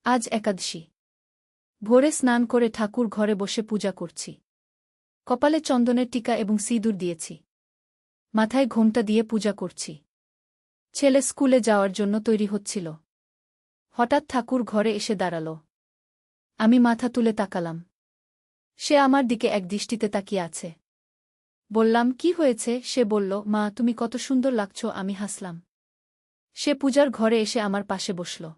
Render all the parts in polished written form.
আজ একাদশী। ভোরে স্নান করে ঠাকুর ঘরে বসে পূজা করছি। কপালে চন্দনের টিকা এবং সিঁদুর দিয়েছি। মাথায় ঘোমটা দিয়ে পূজা করছি। ছেলে স্কুলে যাওয়ার জন্য তৈরি হচ্ছিল। হঠাৎ ঠাকুর ঘরে এসে দাঁড়াল। আমি মাথা তুলে তাকালাম। সে আমার দিকে এক দৃষ্টিতে তাকিয়ে আছে। বললাম, কি হয়েছে? সে বলল, মা, তুমি কত সুন্দর লাগছো। আমি হাসলাম। সে পূজার ঘরে এসে আমার পাশে বসল।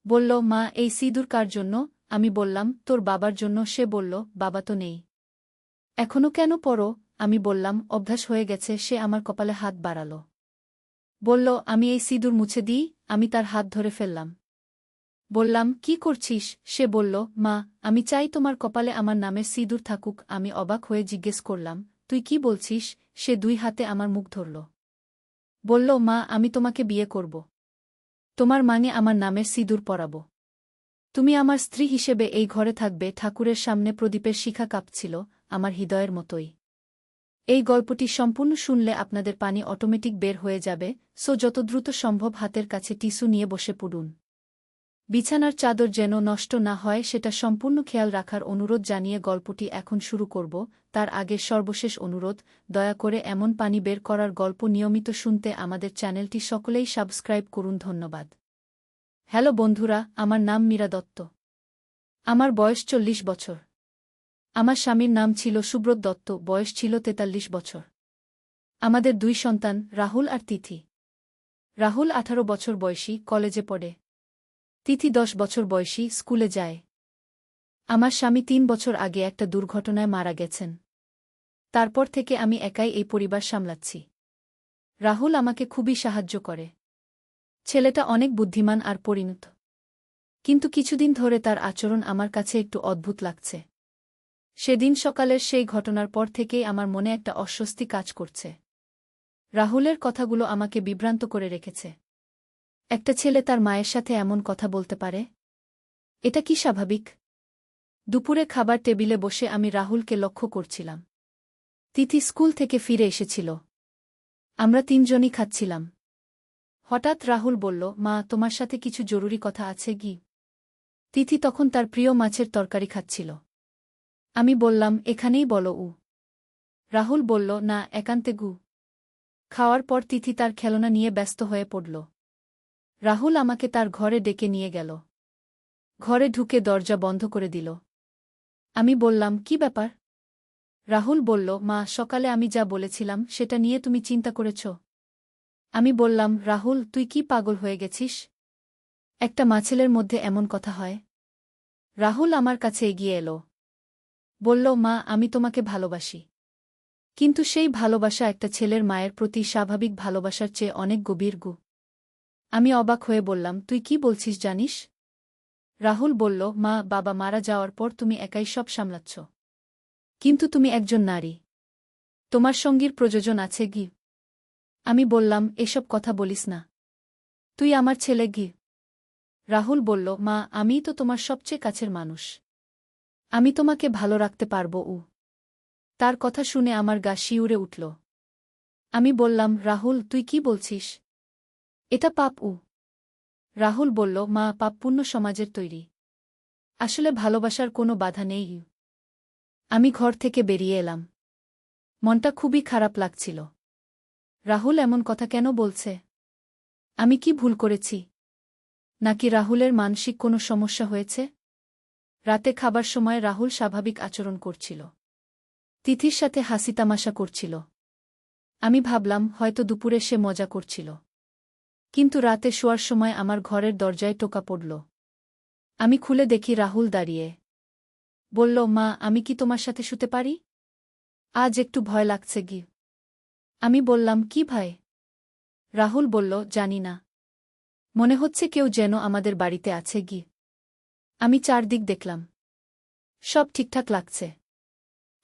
বলল, মা, এই সিঁদুর কার জন্য? আমি বললাম, তোর বাবার জন্য। সে বলল, বাবা তো নেই। এখনো কেন পরো? আমি বললাম, অভ্যাস হয়ে গেছে। সে আমার কপালে হাত বাড়াল। বলল, আমি এই সিঁদুর মুছে দিই। আমি তার হাত ধরে ফেললাম। বললাম, কি করছিস? সে বলল, মা, আমি চাই তোমার কপালে আমার নামের সিঁদুর থাকুক। আমি অবাক হয়ে জিজ্ঞেস করলাম, তুই কি বলছিস? সে দুই হাতে আমার মুখ ধরল। বলল, মা, আমি তোমাকে বিয়ে করব। তোমার মাঙে আমার নামের সিঁদুর পরাব। তুমি আমার স্ত্রী হিসেবে এই ঘরে থাকবে। ঠাকুরের সামনে প্রদীপের শিখা কাঁপছিল, আমার হৃদয়ের মতোই। এই গল্পটি সম্পূর্ণ শুনলে আপনাদের পানি অটোমেটিক বের হয়ে যাবে, সো যত দ্রুত সম্ভব হাতের কাছে টিস্যু নিয়ে বসে পড়ুন। বিছানার চাদর যেন নষ্ট না হয় সেটা সম্পূর্ণ খেয়াল রাখার অনুরোধ জানিয়ে গল্পটি এখন শুরু করব। তার আগে সর্বশেষ অনুরোধ, দয়া করে এমন পানি বের করার গল্প নিয়মিত শুনতে আমাদের চ্যানেলটি সকলেই সাবস্ক্রাইব করুন। ধন্যবাদ। হ্যালো বন্ধুরা, আমার নাম মীরা দত্ত। আমার বয়স 40 বছর। আমার স্বামীর নাম ছিল সুব্রত দত্ত, বয়স ছিল 43 বছর। আমাদের দুই সন্তান, রাহুল আর তিথি। রাহুল 18 বছর বয়সী, কলেজে পড়ে। তিথি 10 বছর বয়সী, স্কুলে যায়। আমার স্বামী 3 বছর আগে একটা দুর্ঘটনায় মারা গেছেন। তারপর থেকে আমি একাই এই পরিবার সামলাচ্ছি। রাহুল আমাকে খুবই সাহায্য করে। ছেলেটা অনেক বুদ্ধিমান আর পরিণত। কিন্তু কিছুদিন ধরে তার আচরণ আমার কাছে একটু অদ্ভুত লাগছে। সেদিন সকালের সেই ঘটনার পর থেকেই আমার মনে একটা অস্বস্তি কাজ করছে। রাহুলের কথাগুলো আমাকে বিভ্রান্ত করে রেখেছে। একটা ছেলে তার মায়ের সাথে এমন কথা বলতে পারে? এটা কি স্বাভাবিক? দুপুরে খাবার টেবিলে বসে আমি রাহুলকে লক্ষ্য করছিলাম। তিথি স্কুল থেকে ফিরে এসেছিল। আমরা তিনজনই খাচ্ছিলাম। হঠাৎ রাহুল বলল, মা, তোমার সাথে কিছু জরুরি কথা আছে কি? তিথি তখন তার প্রিয় মাছের তরকারি খাচ্ছিল। আমি বললাম, এখানেই বলো। রাহুল বলল, না, একান্তে গু। খাওয়ার পর তিথি তার খেলনা নিয়ে ব্যস্ত হয়ে পড়ল। রাহুল আমাকে তার ঘরে ডেকে নিয়ে গেল। ঘরে ঢুকে দরজা বন্ধ করে দিল। আমি বললাম, কি ব্যাপার? রাহুল বলল, মা, সকালে আমি যা বলেছিলাম সেটা নিয়ে তুমি চিন্তা করেছ? আমি বললাম, রাহুল, তুই কি পাগল হয়ে গেছিস? একটা মাছেলের মধ্যে এমন কথা হয়? রাহুল আমার কাছে এগিয়ে এলো। বলল, মা, আমি তোমাকে ভালোবাসি। কিন্তু সেই ভালোবাসা একটা ছেলের মায়ের প্রতি স্বাভাবিক ভালোবাসার চেয়ে অনেক গভীর। আমি অবাক হয়ে বললাম, তুই কি বলছিস জানিস? রাহুল বলল, মা, বাবা মারা যাওয়ার পর তুমি একাই সব সামলাচ্ছ। কিন্তু তুমি একজন নারী। তোমার সঙ্গীর প্রয়োজন আছে কি? আমি বললাম, এসব কথা বলিস না। তুই আমার ছেলে কি? রাহুল বলল, মা, আমিই তো তোমার সবচেয়ে কাছের মানুষ। আমি তোমাকে ভালো রাখতে পারব। তার কথা শুনে আমার গা শিউরে উঠল। আমি বললাম, রাহুল, তুই কি বলছিস? এটা পাপ। রাহুল বলল, মা, পাপ পুণ্য সমাজের তৈরি। আসলে ভালোবাসার কোনো বাধা নেই। আমি ঘর থেকে বেরিয়ে এলাম। মনটা খুবই খারাপ লাগছিল। রাহুল এমন কথা কেন বলছে? আমি কি ভুল করেছি? নাকি রাহুলের মানসিক কোনো সমস্যা হয়েছে? রাতে খাবার সময় রাহুল স্বাভাবিক আচরণ করছিল। তিথির সাথে হাসি তামাশা করছিল। আমি ভাবলাম, হয়তো দুপুরে সে মজা করছিল। কিন্তু রাতে শোয়ার সময় আমার ঘরের দরজায় টোকা পড়ল। আমি খুলে দেখি রাহুল দাঁড়িয়ে। বলল, মা, আমি কি তোমার সাথে শুতে পারি? আজ একটু ভয় লাগছে কি? আমি বললাম, কি ভয়? রাহুল বলল, জানি না। মনে হচ্ছে কেউ যেন আমাদের বাড়িতে আছে কি। আমি চারদিক দেখলাম। সব ঠিকঠাক লাগছে।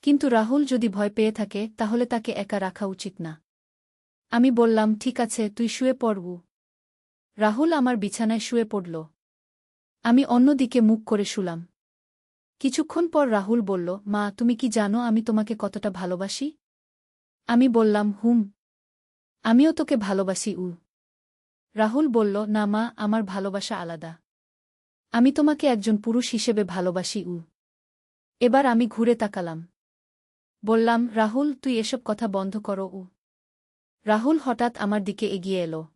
কিন্তু রাহুল যদি ভয় পেয়ে থাকে তাহলে তাকে একা রাখা উচিত না। আমি বললাম, ঠিক আছে, তুই শুয়ে পড়বু। রাহুল আমার বিছানায় শুয়ে পড়ল। আমি অন্যদিকে মুখ করে শুলাম। কিছুক্ষণ পর রাহুল বলল, মা, তুমি কি জানো আমি তোমাকে কতটা ভালোবাসি? আমি বললাম, হুম। আমিও তোকে ভালোবাসি। রাহুল বলল, না মা, আমার ভালোবাসা আলাদা। আমি তোমাকে একজন পুরুষ হিসেবে ভালোবাসি। এবার আমি ঘুরে তাকালাম। বললাম, রাহুল, তুই এসব কথা বন্ধ করো। রাহুল হঠাৎ আমার দিকে এগিয়ে এলো।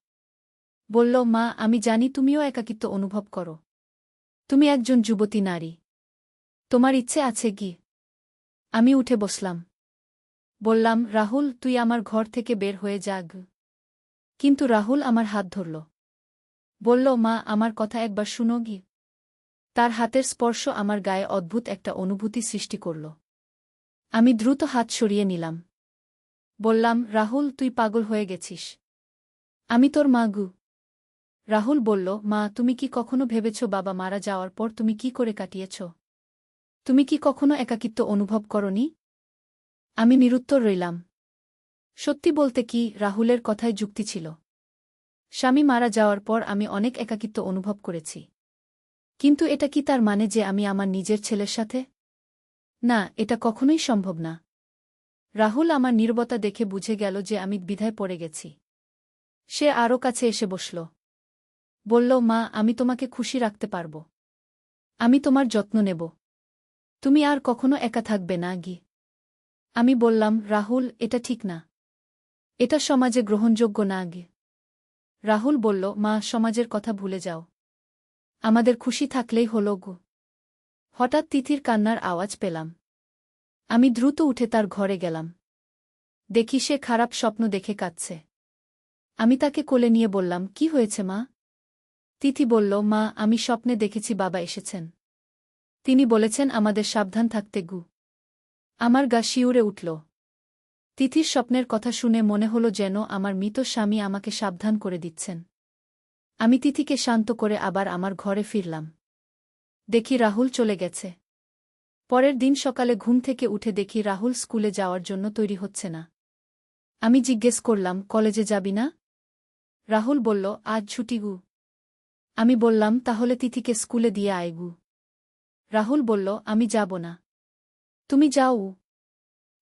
বলল, মা, আমি জানি তুমিও একাকিত্ব অনুভব করো। তুমি একজন যুবতী নারী। তোমার ইচ্ছে আছে কি? আমি উঠে বসলাম। বললাম, রাহুল, তুই আমার ঘর থেকে বের হয়ে যাগ। কিন্তু রাহুল আমার হাত ধরল। বলল, মা, আমার কথা একবার শুনো গি। তার হাতের স্পর্শ আমার গায়ে অদ্ভুত একটা অনুভূতি সৃষ্টি করল। আমি দ্রুত হাত সরিয়ে নিলাম। বললাম, রাহুল, তুই পাগল হয়ে গেছিস। আমি তোর মা গু। রাহুল বলল, মা, তুমি কি কখনো ভেবেছ বাবা মারা যাওয়ার পর তুমি কি করে কাটিয়েছ? তুমি কি কখনো একাকিত্ব অনুভব করনি? আমি নিরুত্তর রইলাম। সত্যি বলতে কি, রাহুলের কথায় যুক্তি ছিল। স্বামী মারা যাওয়ার পর আমি অনেক একাকিত্ব অনুভব করেছি। কিন্তু এটা কি তার মানে যে আমি আমার নিজের ছেলের সাথে? না, এটা কখনোই সম্ভব না। রাহুল আমার নীরবতা দেখে বুঝে গেল যে আমি দ্বিধায় পড়ে গেছি। সে আরও কাছে এসে বসল। বলল, মা, আমি তোমাকে খুশি রাখতে পারব। আমি তোমার যত্ন নেব। তুমি আর কখনো একা থাকবে না গি। আমি বললাম, রাহুল, এটা ঠিক না। এটা সমাজে গ্রহণযোগ্য না গে। রাহুল বলল, মা, সমাজের কথা ভুলে যাও। আমাদের খুশি থাকলেই হল গো। হঠাৎ তিথির কান্নার আওয়াজ পেলাম। আমি দ্রুত উঠে তার ঘরে গেলাম। দেখি সে খারাপ স্বপ্ন দেখে কাঁদছে। আমি তাকে কোলে নিয়ে বললাম, কি হয়েছে মা? তিথি বলল, মা, আমি স্বপ্নে দেখেছি বাবা এসেছেন। তিনি বলেছেন আমাদের সাবধান থাকতে গু। আমার গা শিউরে উঠল। তিথির স্বপ্নের কথা শুনে মনে হল যেন আমার মৃত স্বামী আমাকে সাবধান করে দিচ্ছেন। আমি তিথিকে শান্ত করে আবার আমার ঘরে ফিরলাম। দেখি রাহুল চলে গেছে। পরের দিন সকালে ঘুম থেকে উঠে দেখি রাহুল স্কুলে যাওয়ার জন্য তৈরি হচ্ছে না। আমি জিজ্ঞেস করলাম, কলেজে যাবি না? রাহুল বলল, আজ ছুটি গু। আমি বললাম, তাহলে তিথিকে স্কুলে দিয়ে আয় গু। রাহুল বলল, আমি যাব না। তুমি যাও।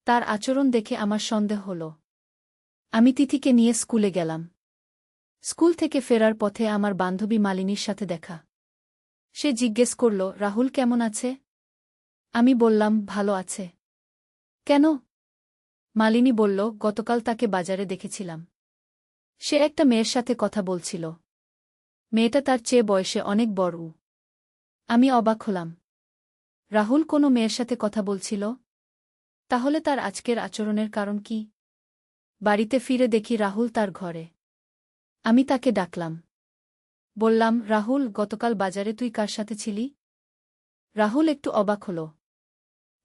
তার আচরণ দেখে আমার সন্দেহ হল। আমি তিথিকে নিয়ে স্কুলে গেলাম। স্কুল থেকে ফেরার পথে আমার বান্ধবী মালিনীর সাথে দেখা। সে জিজ্ঞেস করল, রাহুল কেমন আছে? আমি বললাম, ভালো আছে। কেন? মালিনী বলল, গতকাল তাকে বাজারে দেখেছিলাম। সে একটা মেয়ের সাথে কথা বলছিল। মেয়েটা তার চেয়ে বয়সে অনেক বড়। আমি অবাক হলাম। রাহুল কোনো মেয়ের সাথে কথা বলছিল? তাহলে তার আজকের আচরণের কারণ কি? বাড়িতে ফিরে দেখি রাহুল তার ঘরে। আমি তাকে ডাকলাম। বললাম, রাহুল, গতকাল বাজারে তুই কার সাথে ছিলি? রাহুল একটু অবাক হল।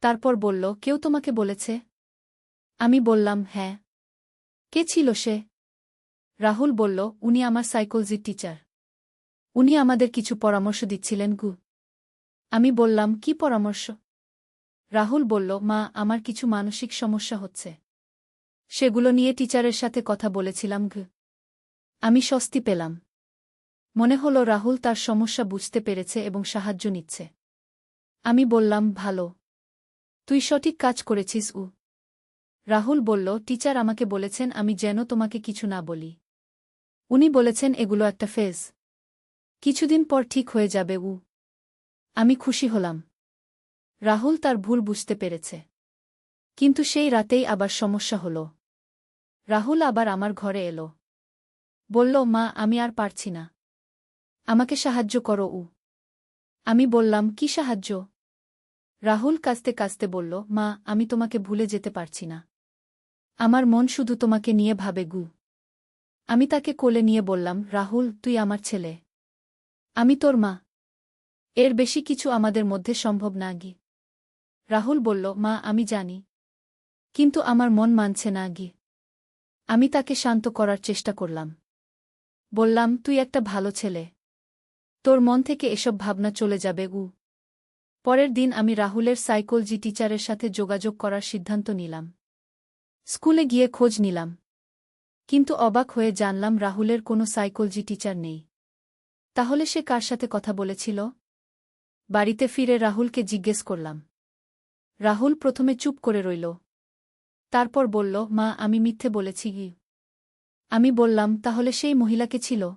তারপর বলল, কেউ তোমাকে বলেছে? আমি বললাম, হ্যাঁ। কে ছিল সে? রাহুল বলল, উনি আমার সাইকোলজির টিচার। উনি আমাদের কিছু পরামর্শ দিচ্ছিলেন গু। আমি বললাম, কি পরামর্শ? রাহুল বলল, মা, আমার কিছু মানসিক সমস্যা হচ্ছে। সেগুলো নিয়ে টিচারের সাথে কথা বলেছিলাম গু। আমি স্বস্তি পেলাম। মনে হল রাহুল তার সমস্যা বুঝতে পেরেছে এবং সাহায্য নিচ্ছে। আমি বললাম, ভালো। তুই সঠিক কাজ করেছিস। রাহুল বলল, টিচার আমাকে বলেছেন আমি যেন তোমাকে কিছু না বলি। উনি বলেছেন এগুলো একটা ফেজ। কিছুদিন পর ঠিক হয়ে যাবে। আমি খুশি হলাম। রাহুল তার ভুল বুঝতে পেরেছে। কিন্তু সেই রাতেই আবার সমস্যা হল। রাহুল আবার আমার ঘরে এলো। বলল, মা, আমি আর পারছি না। আমাকে সাহায্য করো। আমি বললাম, কি সাহায্য? রাহুল কাঁদতে কাঁদতে বলল, মা, আমি তোমাকে ভুলে যেতে পারছি না। আমার মন শুধু তোমাকে নিয়ে ভাবে গু। আমি তাকে কোলে নিয়ে বললাম, রাহুল, তুই আমার ছেলে। আমি তোর মা। এর বেশি কিছু আমাদের মধ্যে সম্ভব না গি। রাহুল বলল, মা, আমি জানি। কিন্তু আমার মন মানছে না গি। আমি তাকে শান্ত করার চেষ্টা করলাম। বললাম, তুই একটা ভালো ছেলে। তোর মন থেকে এসব ভাবনা চলে যাবে। পরের দিন আমি রাহুলের সাইকোলজি টিচারের সাথে যোগাযোগ করার সিদ্ধান্ত নিলাম। স্কুলে গিয়ে খোঁজ নিলাম। কিন্তু অবাক হয়ে জানলাম রাহুলের কোনো সাইকোলজি টিচার নেই। তাহলে সে কার সাথে কথা বলেছিল? বাড়িতে ফিরে রাহুলকে জিজ্ঞেস করলাম। রাহুল প্রথমে চুপ করে রইল। তারপর বলল, মা, আমি মিথ্যে বলেছি গি। আমি বললাম, তাহলে সেই মহিলাকে ছিল?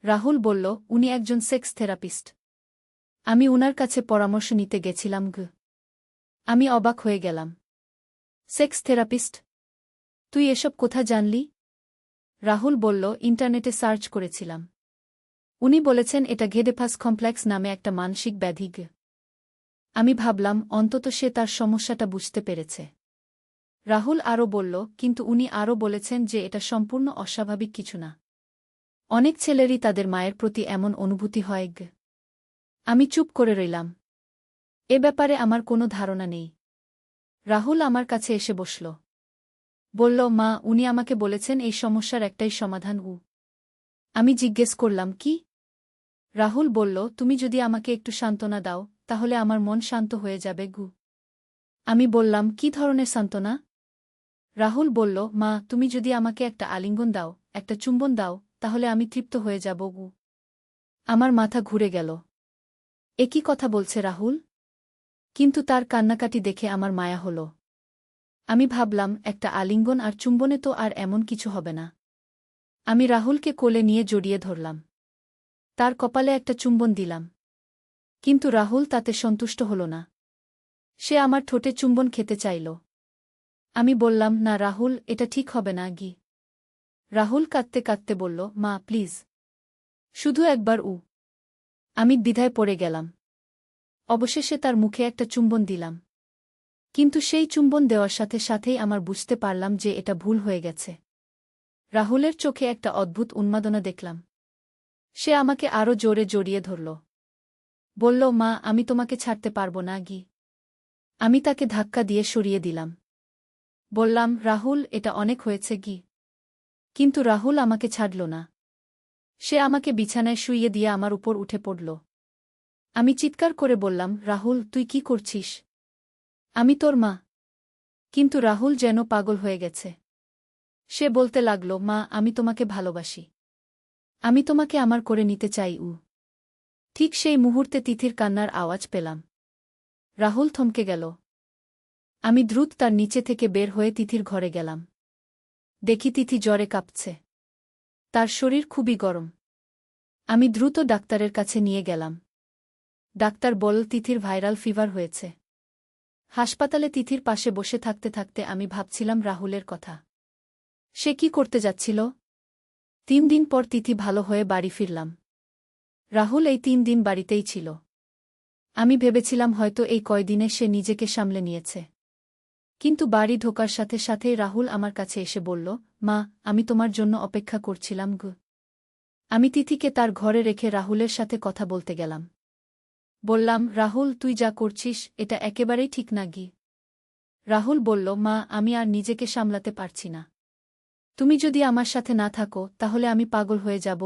রাহুল বলল, উনি একজন সেক্স থেরাপিস্ট। আমি উনার কাছে পরামর্শ নিতে গেছিলাম আমি অবাক হয়ে গেলাম। Sex therapist? তুই এসব কোথা জানলি? রাহুল বলল, ইন্টারনেটে সার্চ করেছিলাম। উনি বলেছেন এটা ঘেডেফাস কমপ্লেক্স নামে একটা মানসিক ব্যাধি। আমি ভাবলাম অন্তত সে তার সমস্যাটা বুঝতে পেরেছে। রাহুল আরও বলল, কিন্তু উনি আরও বলেছেন যে এটা সম্পূর্ণ অস্বাভাবিক কিছু না। অনেক ছেলেরই তাদের মায়ের প্রতি এমন অনুভূতি হয়। আমি চুপ করে রইলাম। এ ব্যাপারে আমার কোনো ধারণা নেই। রাহুল আমার কাছে এসে বসল। বলল, মা, উনি আমাকে বলেছেন এই সমস্যার একটাই সমাধান। আমি জিজ্ঞেস করলাম, কি? রাহুল বলল, তুমি যদি আমাকে একটু সান্ত্বনা দাও তাহলে আমার মন শান্ত হয়ে যাবে। আমি বললাম, কি ধরনের সান্ত্বনা? রাহুল বলল, মা, তুমি যদি আমাকে একটা আলিঙ্গন দাও, একটা চুম্বন দাও, তাহলে আমি তৃপ্ত হয়ে যাব। আমার মাথা ঘুরে গেল। এ কি কথা বলছে রাহুল? কিন্তু তার কান্নাকাটি দেখে আমার মায়া হল। আমি ভাবলাম, একটা আলিঙ্গন আর চুম্বনে তো আর এমন কিছু হবে না। আমি রাহুলকে কোলে নিয়ে জড়িয়ে ধরলাম। তার কপালে একটা চুম্বন দিলাম। কিন্তু রাহুল তাতে সন্তুষ্ট হল না। সে আমার ঠোঁটে চুম্বন খেতে চাইল। আমি বললাম, না রাহুল, এটা ঠিক হবে না। রাহুল কাঁদতে কাঁদতে বলল, মা, প্লিজ, শুধু একবার। আমি দ্বিধায় পড়ে গেলাম। অবশেষে তার মুখে একটা চুম্বন দিলাম। কিন্তু সেই চুম্বন দেওয়ার সাথে সাথেই আমার বুঝতে পারলাম যে এটা ভুল হয়ে গেছে। রাহুলের চোখে একটা অদ্ভুত উন্মাদনা দেখলাম। সে আমাকে আরও জোরে জড়িয়ে ধরল। বলল, মা, আমি তোমাকে ছাড়তে পারব না। আমি তাকে ধাক্কা দিয়ে সরিয়ে দিলাম। বললাম, রাহুল, এটা অনেক হয়েছে। কিন্তু রাহুল আমাকে ছাড়ল না। সে আমাকে বিছানায় শুইয়ে দিয়ে আমার উপর উঠে পড়ল। আমি চিৎকার করে বললাম, রাহুল, তুই কি করছিস? আমি তোর মা। কিন্তু রাহুল যেন পাগল হয়ে গেছে। সে বলতে লাগল, মা, আমি তোমাকে ভালোবাসি। আমি তোমাকে আমার করে নিতে চাই। ঠিক সেই মুহূর্তে তিথির কান্নার আওয়াজ পেলাম। রাহুল থমকে গেল। আমি দ্রুত তার নিচে থেকে বের হয়ে তিথির ঘরে গেলাম। দেখি তিথি জ্বরে কাঁপছে। তার শরীর খুবই গরম। আমি দ্রুত ডাক্তারের কাছে নিয়ে গেলাম। ডাক্তার বলল, তিথির ভাইরাল ফিভার হয়েছে। হাসপাতালে তিথির পাশে বসে থাকতে থাকতে আমি ভাবছিলাম রাহুলের কথা। সে কি করতে যাচ্ছিল? 3 দিন পর তিথি ভালো হয়ে বাড়ি ফিরলাম। রাহুল এই 3 দিন বাড়িতেই ছিল। আমি ভেবেছিলাম হয়তো এই কয়দিনে সে নিজেকে সামলে নিয়েছে। কিন্তু বাড়ি ঢোকার সাথে সাথেই রাহুল আমার কাছে এসে বলল, মা, আমি তোমার জন্য অপেক্ষা করছিলাম। আমি তিথিকে তার ঘরে রেখে রাহুলের সাথে কথা বলতে গেলাম। বললাম, রাহুল, তুই যা করছিস এটা একেবারেই ঠিক না। রাহুল বলল, মা, আমি আর নিজেকে সামলাতে পারছি না। তুমি যদি আমার সাথে না থাকো তাহলে আমি পাগল হয়ে যাব।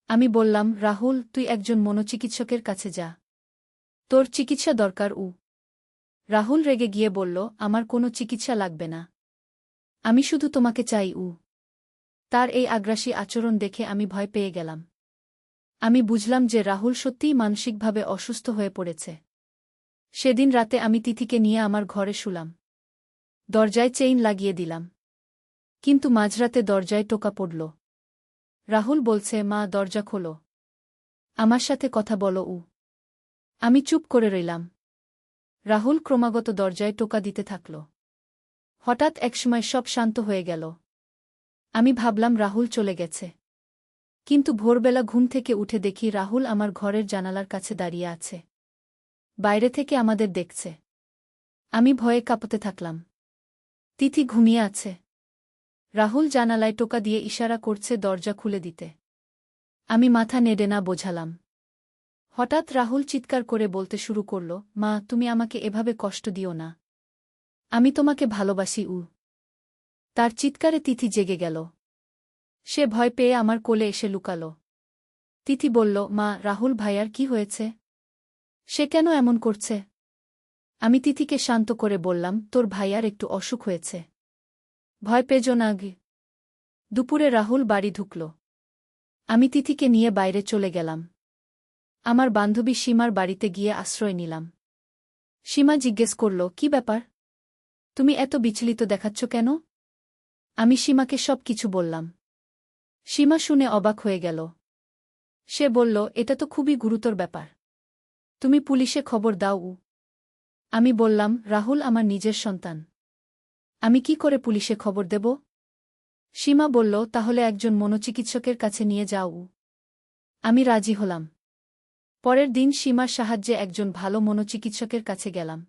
আমি বললাম, রাহুল, তুই একজন মনোচিকিৎসকের কাছে যা। তোর চিকিৎসা দরকার। রাহুল রেগে গিয়ে বলল, আমার কোনো চিকিৎসা লাগবে না। আমি শুধু তোমাকে চাই। তার এই আগ্রাসী আচরণ দেখে আমি ভয় পেয়ে গেলাম। আমি বুঝলাম যে রাহুল সত্যিই মানসিকভাবে অসুস্থ হয়ে পড়েছে। সেদিন রাতে আমি তিথিকে নিয়ে আমার ঘরে শুলাম। দরজায় চেইন লাগিয়ে দিলাম। কিন্তু মাঝরাতে দরজায় টোকা পড়ল। রাহুল বলছে, মা, দরজা খোলো। আমার সাথে কথা বলো। আমি চুপ করে রইলাম। রাহুল ক্রমাগত দরজায় টোকা দিতে থাকল। হঠাৎ একসময় সব শান্ত হয়ে গেল। আমি ভাবলাম রাহুল চলে গেছে। কিন্তু ভোরবেলা ঘুম থেকে উঠে দেখি রাহুল আমার ঘরের জানালার কাছে দাঁড়িয়ে আছে। বাইরে থেকে আমাদের দেখছে। আমি ভয়ে কাঁপতে থাকলাম। তিথি ঘুমিয়ে আছে। রাহুল জানালায় টোকা দিয়ে ইশারা করছে দরজা খুলে দিতে। আমি মাথা নেড়ে না বোঝালাম। হঠাৎ রাহুল চিৎকার করে বলতে শুরু করল, মা, তুমি আমাকে এভাবে কষ্ট দিও না। আমি তোমাকে ভালোবাসি। তার চিৎকারে তিথি জেগে গেল। সে ভয় পেয়ে আমার কোলে এসে লুকাল। তিথি বলল, মা, রাহুল ভাইয়ার কি হয়েছে? সে কেন এমন করছে? আমি তিথিকে শান্ত করে বললাম, তোর ভাইয়ার একটু অসুখ হয়েছে। ভয় পেজো না। দুপুরে রাহুল বাড়ি ঢুকল। আমি তিথিকে নিয়ে বাইরে চলে গেলাম। আমার বান্ধবী সীমার বাড়িতে গিয়ে আশ্রয় নিলাম। সীমা জিজ্ঞেস করল, কি ব্যাপার? তুমি এত বিচলিত দেখাচ্ছ কেন? আমি সীমাকে সব কিছু বললাম। সীমা শুনে অবাক হয়ে গেল। সে বলল, এটা তো খুবই গুরুতর ব্যাপার। তুমি পুলিশে খবর দাও। আমি বললাম, রাহুল আমার নিজের সন্তান। আমি কি করে পুলিশে খবর দেব? সীমা বলল, তাহলে একজন মনোচিকিৎসকের কাছে নিয়ে যাও। আমি রাজি হলাম। পরের দিন সীমার সাহায্যে একজন ভালো মনোচিকিৎসকের কাছে গেলাম।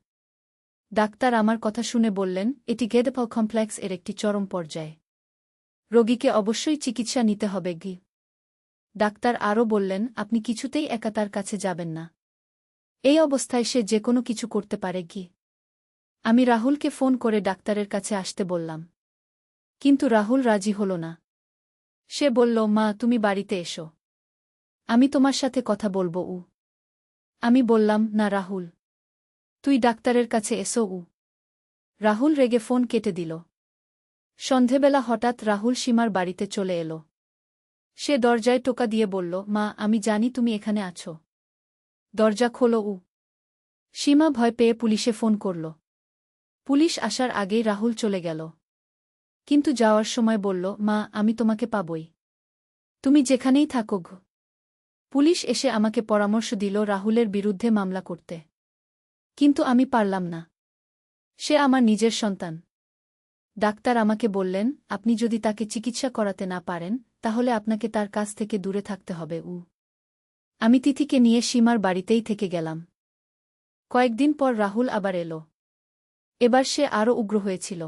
ডাক্তার আমার কথা শুনে বললেন, এটি গেডেপাল কমপ্লেক্স এর একটি চরম পর্যায়ে। রোগীকে অবশ্যই চিকিৎসা নিতে হবে। ডাক্তার আরও বললেন, আপনি কিছুতেই একা তার কাছে যাবেন না। এই অবস্থায় সে যে কোনো কিছু করতে পারে। আমি রাহুলকে ফোন করে ডাক্তারের কাছে আসতে বললাম। কিন্তু রাহুল রাজি হল না। সে বলল, মা তুমি বাড়িতে এসো, আমি তোমার সাথে কথা বলবো। আমি বললাম, না রাহুল, তুই ডাক্তারের কাছে এসো। রাহুল রেগে ফোন কেটে দিল। সন্ধেবেলা হঠাৎ রাহুল সীমার বাড়িতে চলে এলো। সে দরজায় টোকা দিয়ে বলল, মা আমি জানি তুমি এখানে আছো, দরজা খোলো। সীমা ভয় পেয়ে পুলিশে ফোন করল। পুলিশ আসার আগেই রাহুল চলে গেল। কিন্তু যাওয়ার সময় বলল, মা আমি তোমাকে পাবই, তুমি যেখানেই থাকো। পুলিশ এসে আমাকে পরামর্শ দিল রাহুলের বিরুদ্ধে মামলা করতে। কিন্তু আমি পারলাম না। সে আমার নিজের সন্তান। ডাক্তার আমাকে বললেন, আপনি যদি তাকে চিকিৎসা করাতে না পারেন তাহলে আপনাকে তার কাছ থেকে দূরে থাকতে হবে। আমি তিথিকে নিয়ে সীমার বাড়িতেই থেকে গেলাম। কয়েকদিন পর রাহুল আবার এলো। এবার সে আরও উগ্র হয়েছিল।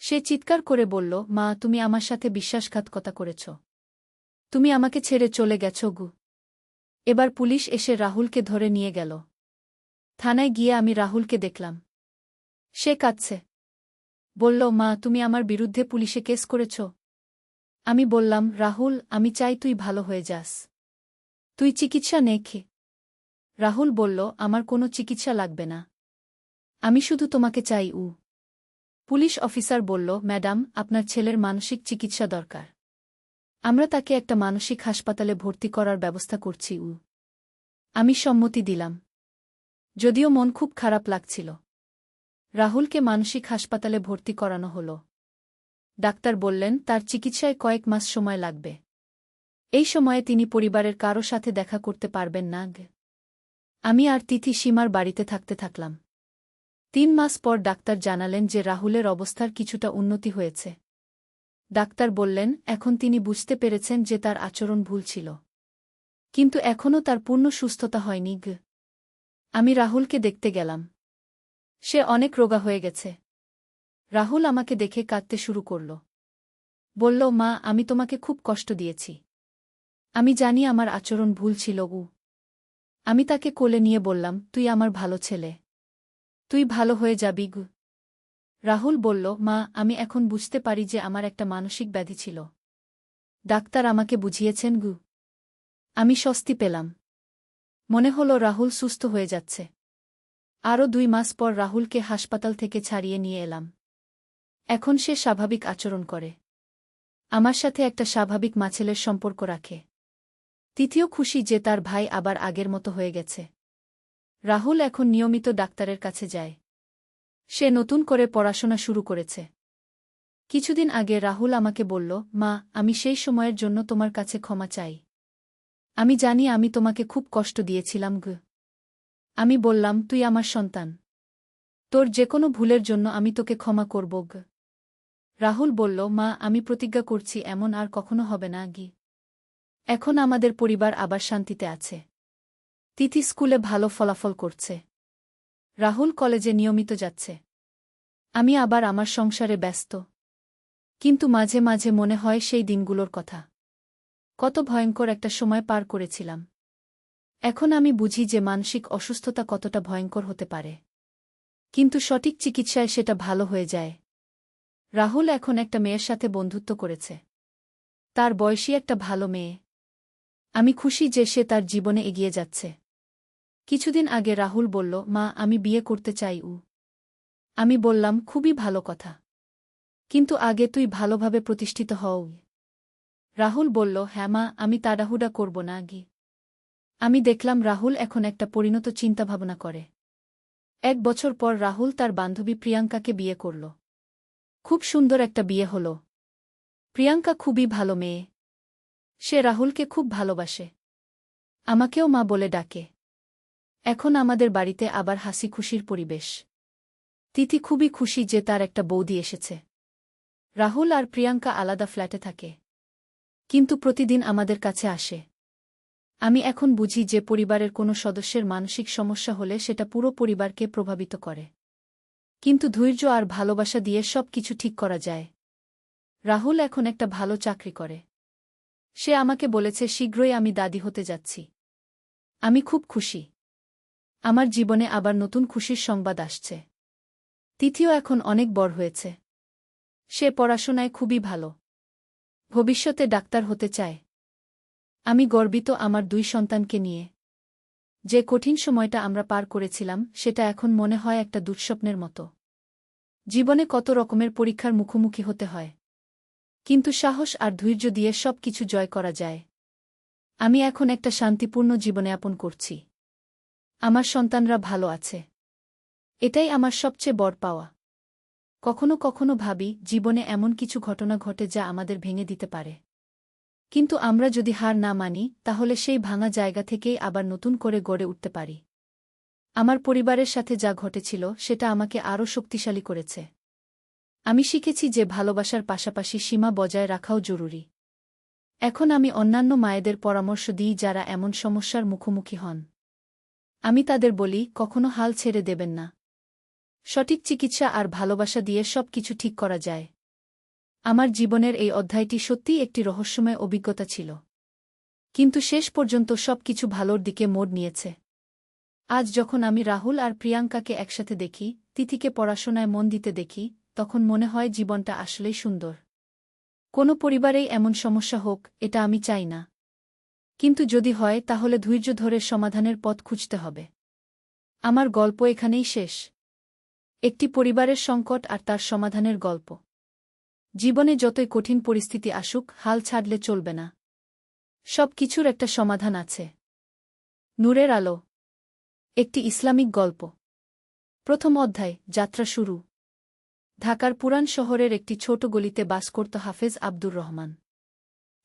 সে চিৎকার করে বলল, মা তুমি আমার সাথে বিশ্বাসঘাতকতা করেছ, তুমি আমাকে ছেড়ে চলে গেছ। এবার পুলিশ এসে রাহুলকে ধরে নিয়ে গেল। থানায় গিয়ে আমি রাহুলকে দেখলাম। সে কাঁদছে। বলল, মা তুমি আমার বিরুদ্ধে পুলিশে কেস করেছ। আমি বললাম, রাহুল আমি চাই তুই ভালো হয়ে যাস, তুই চিকিৎসা নে। রাহুল বলল, আমার কোনো চিকিৎসা লাগবে না, আমি শুধু তোমাকে চাই। পুলিশ অফিসার বলল, ম্যাডাম আপনার ছেলের মানসিক চিকিৎসা দরকার, আমরা তাকে একটা মানসিক হাসপাতালে ভর্তি করার ব্যবস্থা করছি। আমি সম্মতি দিলাম, যদিও মন খুব খারাপ লাগছিল। রাহুলকে মানসিক হাসপাতালে ভর্তি করানো হল। ডাক্তার বললেন, তার চিকিৎসায় কয়েক মাস সময় লাগবে। এই সময়ে তিনি পরিবারের কারো সাথে দেখা করতে পারবেন না। আমি আর তিথি সীমার বাড়িতে থাকতে থাকলাম। 3 মাস পর ডাক্তার জানালেন যে রাহুলের অবস্থার কিছুটা উন্নতি হয়েছে। ডাক্তার বললেন, এখন তিনি বুঝতে পেরেছেন যে তার আচরণ ভুল ছিল, কিন্তু এখনও তার পূর্ণ সুস্থতা হয়নি। আমি রাহুলকে দেখতে গেলাম। সে অনেক রোগা হয়ে গেছে। রাহুল আমাকে দেখে কাঁদতে শুরু করল। বলল, মা আমি তোমাকে খুব কষ্ট দিয়েছি, আমি জানি আমার আচরণ ভুল ছিল। আমি তাকে কোলে নিয়ে বললাম, তুই আমার ভালো ছেলে, তুই ভালো হয়ে যাবি। রাহুল বলল, মা আমি এখন বুঝতে পারি যে আমার একটা মানসিক ব্যাধি ছিল, ডাক্তার আমাকে বুঝিয়েছেন। আমি স্বস্তি পেলাম। মনে হল রাহুল সুস্থ হয়ে যাচ্ছে। আরও 2 মাস পর রাহুলকে হাসপাতাল থেকে ছাড়িয়ে নিয়ে এলাম। এখন সে স্বাভাবিক আচরণ করে, আমার সাথে একটা স্বাভাবিক মাছেলের সম্পর্ক রাখে। তিথিও খুশি যে তার ভাই আবার আগের মতো হয়ে গেছে। রাহুল এখন নিয়মিত ডাক্তারের কাছে যায়। সে নতুন করে পড়াশোনা শুরু করেছে। কিছুদিন আগে রাহুল আমাকে বলল, মা আমি সেই সময়ের জন্য তোমার কাছে ক্ষমা চাই, আমি জানি আমি তোমাকে খুব কষ্ট দিয়েছিলাম। আমি বললাম, তুই আমার সন্তান, তোর যে কোনো ভুলের জন্য আমি তোকে ক্ষমা করব। রাহুল বলল, মা আমি প্রতিজ্ঞা করছি এমন আর কখনো হবে না। এখন আমাদের পরিবার আবার শান্তিতে আছে। তিথি স্কুলে ভালো ফলাফল করছে, রাহুল কলেজে নিয়মিত যাচ্ছে, আমি আবার আমার সংসারে ব্যস্ত। কিন্তু মাঝে মাঝে মনে হয় সেই দিনগুলোর কথা, কত ভয়ঙ্কর একটা সময় পার করেছিলাম। এখন আমি বুঝি যে মানসিক অসুস্থতা কতটা ভয়ঙ্কর হতে পারে, কিন্তু সঠিক চিকিৎসায় সেটা ভালো হয়ে যায়। রাহুল এখন একটা মেয়ের সাথে বন্ধুত্ব করেছে, তার বয়সী একটা ভালো মেয়ে। আমি খুশি যে সে তার জীবনে এগিয়ে যাচ্ছে। কিছুদিন আগে রাহুল বলল, মা আমি বিয়ে করতে চাই। আমি বললাম, খুবই ভালো কথা, কিন্তু আগে তুই ভালোভাবে প্রতিষ্ঠিত হও। রাহুল বলল, হ্যাঁ মা আমি তাড়াহুড়া করব না। আমি দেখলাম রাহুল এখন একটা পরিণত চিন্তাভাবনা করে। 1 বছর পর রাহুল তার বান্ধবী প্রিয়াঙ্কাকে বিয়ে করল। খুব সুন্দর একটা বিয়ে হল। প্রিয়াঙ্কা খুবই ভালো মেয়ে, সে রাহুলকে খুব ভালোবাসে, আমাকেও মা বলে ডাকে। এখন আমাদের বাড়িতে আবার হাসি খুশির পরিবেশ। তিথি খুবই খুশি যে তার একটা বৌদি এসেছে। রাহুল আর প্রিয়াঙ্কা আলাদা ফ্ল্যাটে থাকে, কিন্তু প্রতিদিন আমাদের কাছে আসে। আমি এখন বুঝি যে পরিবারের কোনো সদস্যের মানসিক সমস্যা হলে সেটা পুরো পরিবারকে প্রভাবিত করে, কিন্তু ধৈর্য আর ভালোবাসা দিয়ে সব কিছু ঠিক করা যায়। রাহুল এখন একটা ভালো চাকরি করে। সে আমাকে বলেছে শীঘ্রই আমি দাদি হতে যাচ্ছি। আমি খুব খুশি। আমার জীবনে আবার নতুন খুশির সংবাদ আসছে। তিথিও এখন অনেক বড় হয়েছে। সে পড়াশোনায় খুবই ভালো। ভবিষ্যতে ডাক্তার হতে চায়। আমি গর্বিত আমার 2 সন্তানকে নিয়ে। যে কঠিন সময়টা আমরা পার করেছিলাম সেটা এখন মনে হয় একটা দুঃস্বপ্নের মতো। জীবনে কত রকমের পরীক্ষার মুখোমুখি হতে হয়, কিন্তু সাহস আর ধৈর্য দিয়ে সব কিছু জয় করা যায়। আমি এখন একটা শান্তিপূর্ণ জীবনযাপন করছি। আমার সন্তানরা ভালো আছে। এটাই আমার সবচেয়ে বড় পাওয়া। কখনো কখনো ভাবি জীবনে এমন কিছু ঘটনা ঘটে যা আমাদের ভেঙে দিতে পারে, কিন্তু আমরা যদি হার না মানি তাহলে সেই ভাঙা জায়গা থেকেই আবার নতুন করে গড়ে উঠতে পারি। আমার পরিবারের সাথে যা ঘটেছিল সেটা আমাকে আরও শক্তিশালী করেছে। আমি শিখেছি যে ভালোবাসার পাশাপাশি সীমা বজায় রাখাও জরুরি। এখন আমি অন্যান্য মায়েদের পরামর্শ দিই যারা এমন সমস্যার মুখোমুখি হন। আমি তাদের বলি, কখনো হাল ছেড়ে দেবেন না। সঠিক চিকিৎসা আর ভালোবাসা দিয়ে সব কিছু ঠিক করা যায়। আমার জীবনের এই অধ্যায়টি সত্যিই একটি রহস্যময় অভিজ্ঞতা ছিল, কিন্তু শেষ পর্যন্ত সব কিছু ভালোর দিকে মোড় নিয়েছে। আজ যখন আমি রাহুল আর প্রিয়াঙ্কাকে একসাথে দেখি, তিথিকে পড়াশোনায় মন দিতে দেখি, তখন মনে হয় জীবনটা আসলেই সুন্দর। কোনো পরিবারেই এমন সমস্যা হোক, এটা আমি চাই না। কিন্তু যদি হয় তাহলে ধৈর্য ধরে সমাধানের পথ খুঁজতে হবে। আমার গল্প এখানেই শেষ। একটি পরিবারের সংকট আর তার সমাধানের গল্প। জীবনে যতই কঠিন পরিস্থিতি আসুক, হাল ছাড়লে চলবে না। সব কিছুর একটা সমাধান আছে। নূরের আলো। একটি ইসলামিক গল্প। প্রথম অধ্যায়, যাত্রা শুরু। ঢাকার পুরান শহরের একটি ছোট গলিতে বাস করত হাফেজ আব্দুর রহমান।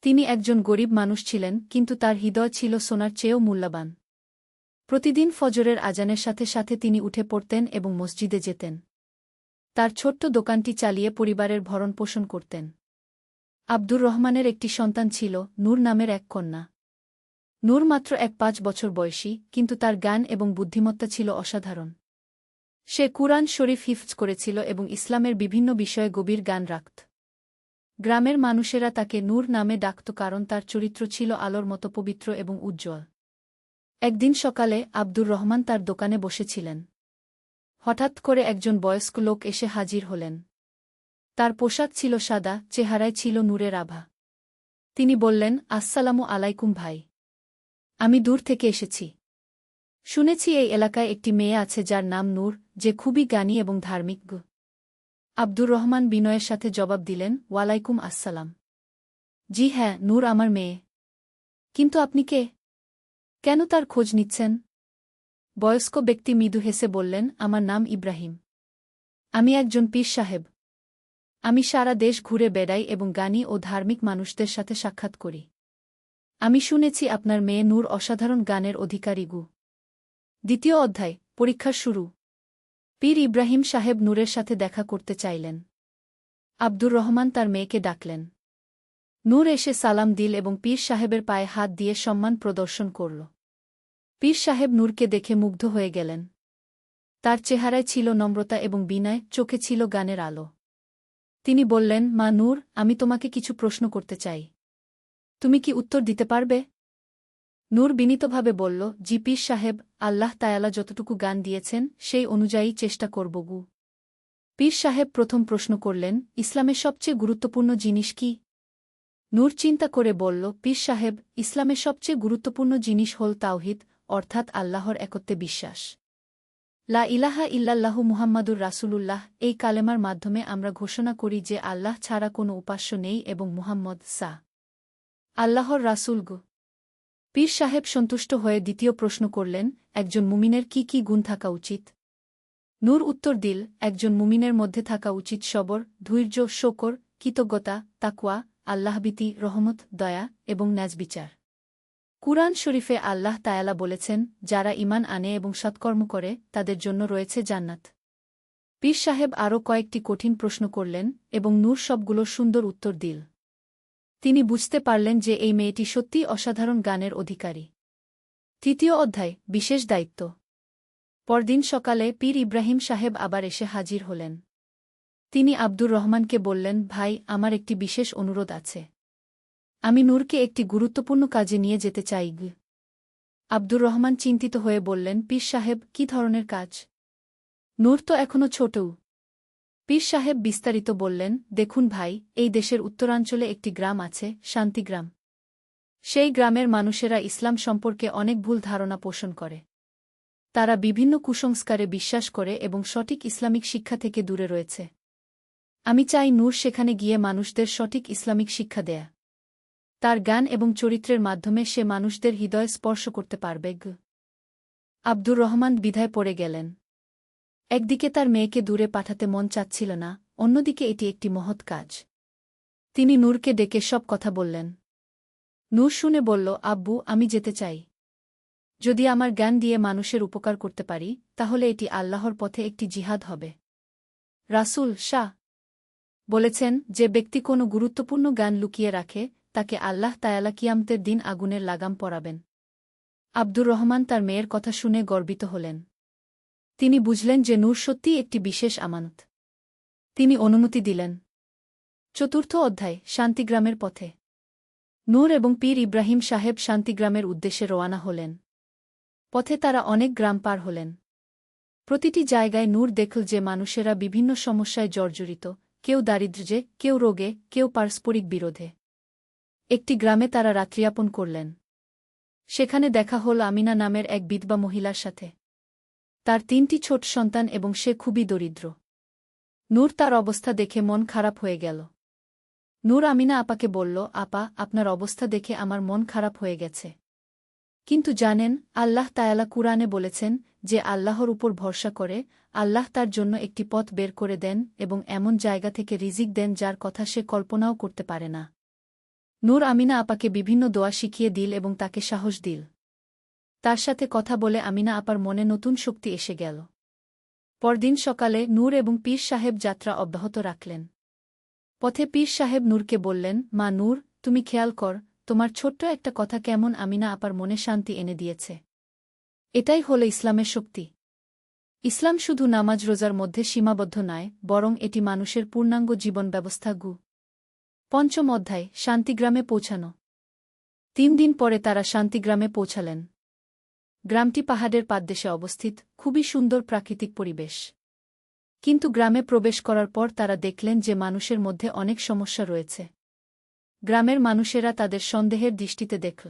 তিনি একজন গরিব মানুষ ছিলেন, কিন্তু তার হৃদয় ছিল সোনার চেয়েও মূল্যবান। প্রতিদিন ফজরের আজানের সাথে সাথে তিনি উঠে পড়তেন এবং মসজিদে যেতেন। তার ছোট্ট দোকানটি চালিয়ে পরিবারের ভরণপোষণ করতেন। আব্দুর রহমানের একটি সন্তান ছিল, নূর নামের এক কন্যা। নূর মাত্র 5 বছর বয়সী, কিন্তু তার জ্ঞান এবং বুদ্ধিমত্তা ছিল অসাধারণ। সে কুরআন শরীফ হিফজ করেছিল এবং ইসলামের বিভিন্ন বিষয়ে গভীর জ্ঞান রাখত। গ্রামের মানুষেরা তাকে নূর নামে ডাকত কারণ তার চরিত্র ছিল আলোর মতো পবিত্র এবং উজ্জ্বল। একদিন সকালে আব্দুর রহমান তার দোকানে বসেছিলেন। হঠাৎ করে একজন বয়স্ক লোক এসে হাজির হলেন। তার পোশাক ছিল সাদা, চেহারায় ছিল নূরের আভা। তিনি বললেন, আসসালামু আলাইকুম ভাই। আমি দূর থেকে এসেছি। শুনেছি এই এলাকায় একটি মেয়ে আছে যার নাম নূর, যে খুবই জ্ঞানী এবং ধার্মিক। আব্দুর রহমান বিনয়ের সাথে জবাব দিলেন, ওয়ালাইকুম আসসালাম। জি হ্যাঁ, নূর আমার মেয়ে। কিন্তু আপনি কে? কেন তার খোঁজ নিচ্ছেন? বয়স্ক ব্যক্তি মৃদু হেসে বললেন, আমার নাম ইব্রাহিম। আমি একজন পীর সাহেব। আমি সারা দেশ ঘুরে বেড়াই এবং জ্ঞানী ও ধার্মিক মানুষদের সাথে সাক্ষাৎ করি। আমি শুনেছি আপনার মেয়ে নূর অসাধারণ জ্ঞানের অধিকারী। দ্বিতীয় অধ্যায়, পরীক্ষার শুরু। পীর ইব্রাহিম সাহেব নূরের সাথে দেখা করতে চাইলেন। আব্দুর রহমান তার মেয়েকে ডাকলেন। নূর এসে সালাম দিল এবং পীর সাহেবের পায়ে হাত দিয়ে সম্মান প্রদর্শন করল। পীর সাহেব নূরকে দেখে মুগ্ধ হয়ে গেলেন। তার চেহারায় ছিল নম্রতা এবং বিনয়, চোখে ছিল জ্ঞানের আলো। তিনি বললেন, মা নূর, আমি তোমাকে কিছু প্রশ্ন করতে চাই। তুমি কি উত্তর দিতে পারবে? নূর বিনীতভাবে বলল, জি পীর সাহেব, আল্লাহ তায়ালা যতটুকু জ্ঞান দিয়েছেন সেই অনুযায়ী চেষ্টা করব। পীর সাহেব প্রথম প্রশ্ন করলেন, ইসলামের সবচেয়ে গুরুত্বপূর্ণ জিনিস কি? নূর চিন্তা করে বলল, পীর সাহেব, ইসলামের সবচেয়ে গুরুত্বপূর্ণ জিনিস হল তাওহীদ, অর্থাৎ আল্লাহর একত্বে বিশ্বাস। লা ইলাহা ইল্লাল্লাহু মুহাম্মাদুর রাসূলুল্লাহ, এই কালেমার মাধ্যমে আমরা ঘোষণা করি যে আল্লাহ ছাড়া কোনো উপাস্য নেই এবং মুহাম্মদ আল্লাহর রাসূল। পীর সাহেব সন্তুষ্ট হয়ে দ্বিতীয় প্রশ্ন করলেন, একজন মুমিনের কি কি গুণ থাকা উচিত? নূর উত্তর দিল, একজন মুমিনের মধ্যে থাকা উচিত সবর, ধৈর্য, শকর, কৃতজ্ঞতা, তাকওয়া, আল্লাহভীতি, রহমত, দয়া এবং ন্যায়বিচার। কুরআন শরীফে আল্লাহ তায়ালা বলেছেন, যারা ঈমান আনে এবং সৎকর্ম করে তাদের জন্য রয়েছে জান্নাত। পীর সাহেব আরও কয়েকটি কঠিন প্রশ্ন করলেন এবং নূর সবগুলোর সুন্দর উত্তর দিল। তিনি বুঝতে পারলেন যে এই মেয়েটি সত্যিই অসাধারণ গানের অধিকারী। তৃতীয় অধ্যায়, বিশেষ দায়িত্ব। পরদিন সকালে পীর ইব্রাহিম সাহেব আবার এসে হাজির হলেন। তিনি আব্দুর রহমানকে বললেন, ভাই, আমার একটি বিশেষ অনুরোধ আছে। আমি নূরকে একটি গুরুত্বপূর্ণ কাজে নিয়ে যেতে চাই। আব্দুর রহমান চিন্তিত হয়ে বললেন, পীর সাহেব, কী ধরনের কাজ? নূর তো এখনও ছোটও। পীর সাহেব বিস্তারিত বললেন, দেখুন ভাই, এই দেশের উত্তরাঞ্চলে একটি গ্রাম আছে, শান্তিগ্রাম। সেই গ্রামের মানুষেরা ইসলাম সম্পর্কে অনেক ভুল ধারণা পোষণ করে। তারা বিভিন্ন কুসংস্কারে বিশ্বাস করে এবং সঠিক ইসলামিক শিক্ষা থেকে দূরে রয়েছে। আমি চাই নূর সেখানে গিয়ে মানুষদের সঠিক ইসলামিক শিক্ষা দেয়া। তার গান এবং চরিত্রের মাধ্যমে সে মানুষদের হৃদয় স্পর্শ করতে পারবে। আব্দুর রহমান দ্বিধায় পড়ে গেলেন। একদিকে তার মেয়েকে দূরে পাঠাতে মন চাচ্ছিল না, অন্যদিকে এটি একটি মহৎ কাজ। তিনি নূরকে ডেকে সব কথা বললেন। নূর শুনে বলল, আব্বু, আমি যেতে চাই। যদি আমার জ্ঞান দিয়ে মানুষের উপকার করতে পারি, তাহলে এটি আল্লাহর পথে একটি জিহাদ হবে। রাসূল শাহ বলেছেন, যে ব্যক্তি কোনো গুরুত্বপূর্ণ জ্ঞান লুকিয়ে রাখে, তাকে আল্লাহ তায়ালা কিয়ামতের দিন আগুনের লাগাম পরাবেন। আব্দুর রহমান তার মেয়ের কথা শুনে গর্বিত হলেন। তিনি বুঝলেন যে নূর সত্যিই একটি বিশেষ আমানত। তিনি অনুমতি দিলেন। চতুর্থ অধ্যায়, শান্তিগ্রামের পথে। নূর এবং পীর ইব্রাহিম সাহেব শান্তিগ্রামের উদ্দেশ্যে রওয়ানা হলেন। পথে তারা অনেক গ্রাম পার হলেন। প্রতিটি জায়গায় নূর দেখল যে মানুষেরা বিভিন্ন সমস্যায় জর্জরিত, কেউ দারিদ্র্যে, কেউ রোগে, কেউ পারস্পরিক বিরোধে। একটি গ্রামে তারা রাত্রিযাপন করলেন। সেখানে দেখা হল আমিনা নামের এক বিধবা মহিলার সাথে। তার 3টি ছোট সন্তান এবং সে খুবই দরিদ্র। নূর তার অবস্থা দেখে মন খারাপ হয়ে গেল। নূর আমিনা আপাকে বলল, আপা, আপনার অবস্থা দেখে আমার মন খারাপ হয়ে গেছে। কিন্তু জানেন, আল্লাহ তায়ালা কুরআনে বলেছেন, যে আল্লাহর উপর ভরসা করে, আল্লাহ তার জন্য একটি পথ বের করে দেন এবং এমন জায়গা থেকে রিজিক দেন যার কথা সে কল্পনাও করতে পারে না। নূর আমিনা আপাকে বিভিন্ন দোয়া শিখিয়ে দিল এবং তাকে সাহস দিল। তার সাথে কথা বলে আমিনা আপার মনে নতুন শক্তি এসে গেল। পরদিন সকালে নূর এবং পীর সাহেব যাত্রা অব্যাহত রাখলেন। পথে পীর সাহেব নূরকে বললেন, মা নূর, তুমি খেয়াল কর, তোমার ছোট্ট একটা কথা কেমন আমিনা আপার মনে শান্তি এনে দিয়েছে। এটাই হল ইসলামের শক্তি। ইসলাম শুধু নামাজ রোজার মধ্যে সীমাবদ্ধ নয়, বরং এটি মানুষের পূর্ণাঙ্গ জীবন ব্যবস্থা। পঞ্চম অধ্যায়, শান্তিগ্রামে পৌঁছানো। 3 দিন পরে তারা শান্তিগ্রামে পৌঁছালেন। গ্রামটি পাহাড়ের পাদদেশে অবস্থিত, খুবই সুন্দর প্রাকৃতিক পরিবেশ। কিন্তু গ্রামে প্রবেশ করার পর তারা দেখলেন যে মানুষের মধ্যে অনেক সমস্যা রয়েছে। গ্রামের মানুষেরা তাদের সন্দেহের দৃষ্টিতে দেখল।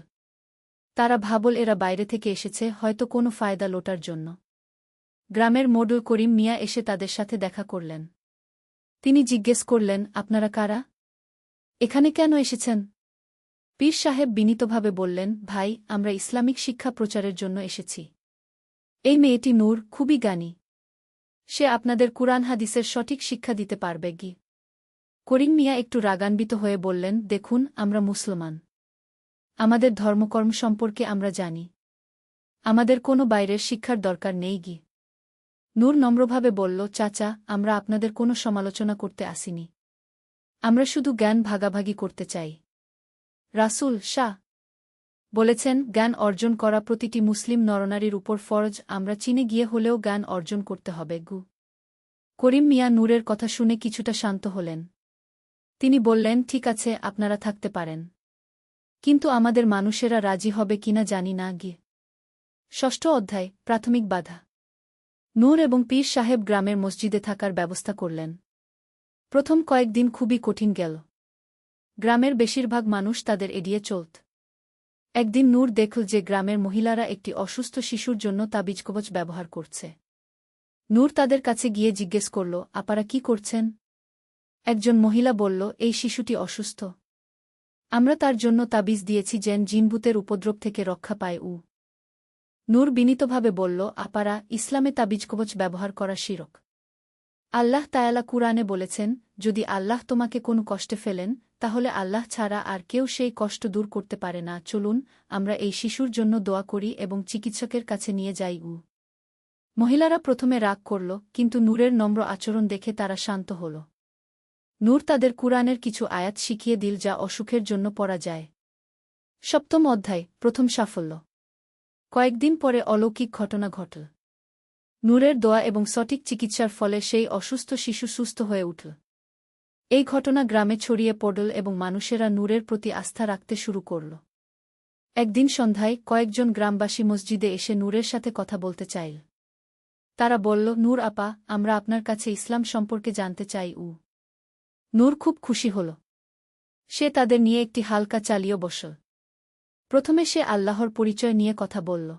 তারা ভাবল এরা বাইরে থেকে এসেছে, হয়তো কোনো ফায়দা লোটার জন্য। গ্রামের মোড়ল করিম মিয়া এসে তাদের সাথে দেখা করলেন। তিনি জিজ্ঞেস করলেন, আপনারা কারা? এখানে কেন এসেছেন? পীর সাহেব বিনীতভাবে বললেন, ভাই, আমরা ইসলামিক শিক্ষা প্রচারের জন্য এসেছি। এই মেয়েটি নূর খুবই জ্ঞানী। সে আপনাদের কুরআন হাদিসের সঠিক শিক্ষা দিতে পারবে। করিম মিয়া একটু রাগান্বিত হয়ে বললেন, দেখুন, আমরা মুসলমান। আমাদের ধর্মকর্ম সম্পর্কে আমরা জানি। আমাদের কোনো বাইরের শিক্ষার দরকার নেই। নূর নম্রভাবে বলল, চাচা, আমরা আপনাদের কোনো সমালোচনা করতে আসিনি। আমরা শুধু জ্ঞান ভাগাভাগি করতে চাই। রাসূল শাহ বলেছেন, জ্ঞান অর্জন করা প্রতিটি মুসলিম নরনারীর উপর ফরজ। আমরা চীনে গিয়ে হলেও জ্ঞান অর্জন করতে হবে। করিম মিয়া নূরের কথা শুনে কিছুটা শান্ত হলেন। তিনি বললেন, ঠিক আছে, আপনারা থাকতে পারেন। কিন্তু আমাদের মানুষেরা রাজি হবে কিনা জানি না। ষষ্ঠ অধ্যায়, প্রাথমিক বাধা। নূর এবং পীর সাহেব গ্রামের মসজিদে থাকার ব্যবস্থা করলেন। প্রথম কয়েকদিন খুবই কঠিন গেল। গ্রামের বেশিরভাগ মানুষ তাদের এড়িয়ে চলত। একদিন নূর দেখল যে গ্রামের মহিলারা একটি অসুস্থ শিশুর জন্য তাবিজ কবচ ব্যবহার করছে। নূর তাদের কাছে গিয়ে জিজ্ঞেস করল, আপনারা কি করছেন? একজন মহিলা বলল, এই শিশুটি অসুস্থ। আমরা তার জন্য তাবিজ দিয়েছি যেন জিনভূতের উপদ্রব থেকে রক্ষা পায়। নূর বিনীতভাবে বলল, আপারা, ইসলামে তাবিজ কবচ ব্যবহার করা শিরক। আল্লাহ তায়ালা কুরআনে বলেছেন, যদি আল্লাহ তোমাকে কোনো কষ্টে ফেলেন, তাহলে আল্লাহ ছাড়া আর কেউ সেই কষ্ট দূর করতে পারে না। চলুন আমরা এই শিশুর জন্য দোয়া করি এবং চিকিৎসকের কাছে নিয়ে যাই। মহিলারা প্রথমে রাগ করল, কিন্তু নূরের নম্র আচরণ দেখে তারা শান্ত হল। নূর তাদের কুরআনের কিছু আয়াত শিখিয়ে দিল যা অসুখের জন্য পড়া যায়। সপ্তম অধ্যায়, প্রথম সাফল্য। কয়েকদিন পরে অলৌকিক ঘটনা ঘটল। নূরের দোয়া এবং সঠিক চিকিৎসার ফলে সেই অসুস্থ শিশু সুস্থ হয়ে উঠল। এই ঘটনা গ্রামে ছড়িয়ে পড়ল এবং মানুষেরা নূরের প্রতি আস্থা রাখতে শুরু করল। একদিন সন্ধ্যায় কয়েকজন গ্রামবাসী মসজিদে এসে নূরের সাথে কথা বলতে চাইল। তারা বলল, নূর আপা, আমরা আপনার কাছে ইসলাম সম্পর্কে জানতে চাই। নূর খুব খুশি হল। সে তাদের নিয়ে একটি হালকা চালিয়ে বসল। প্রথমে সে আল্লাহর পরিচয় নিয়ে কথা বলল।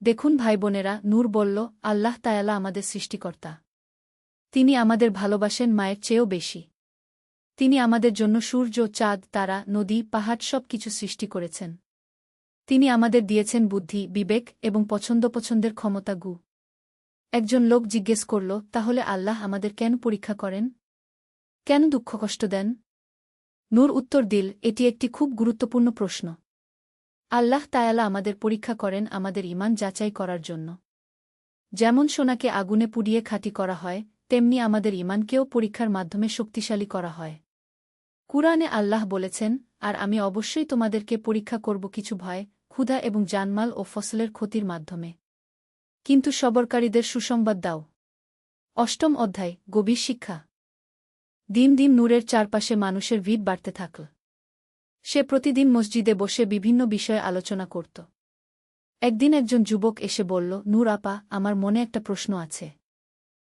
দেখুন ভাই বোনেরা, নূর বলল, আল্লাহ তায়ালা আমাদের সৃষ্টিকর্তা। তিনি আমাদের ভালোবাসেন মায়ের চেয়েও বেশি। তিনি আমাদের জন্য সূর্য, চাঁদ, তারা, নদী, পাহাড় সব কিছু সৃষ্টি করেছেন। তিনি আমাদের দিয়েছেন বুদ্ধি, বিবেক এবং পছন্দের ক্ষমতা। একজন লোক জিজ্ঞেস করল, তাহলে আল্লাহ আমাদের কেন পরীক্ষা করেন? কেন দুঃখ কষ্ট দেন? নূর উত্তর দিল, এটি একটি খুব গুরুত্বপূর্ণ প্রশ্ন। আল্লাহ তায়ালা আমাদের পরীক্ষা করেন আমাদের ঈমান যাচাই করার জন্য। যেমন সোনাকে আগুনে পুড়িয়ে খাঁটি করা হয়, তেমনি আমাদের ঈমানকেও পরীক্ষার মাধ্যমে শক্তিশালী করা হয়। কুরআনে আল্লাহ বলেছেন, আর আমি অবশ্যই তোমাদেরকে পরীক্ষা করব কিছু ভয়, ক্ষুধা এবং জানমাল ও ফসলের ক্ষতির মাধ্যমে। কিন্তু সবরকারীদের সুসংবাদ দাও। অষ্টম অধ্যায়, গভীর শিক্ষা। দিন দিন নূরের চারপাশে মানুষের ভিড় বাড়তে থাকল। সে প্রতিদিন মসজিদে বসে বিভিন্ন বিষয়ে আলোচনা করত। একদিন একজন যুবক এসে বলল, নূর আপা, আমার মনে একটা প্রশ্ন আছে।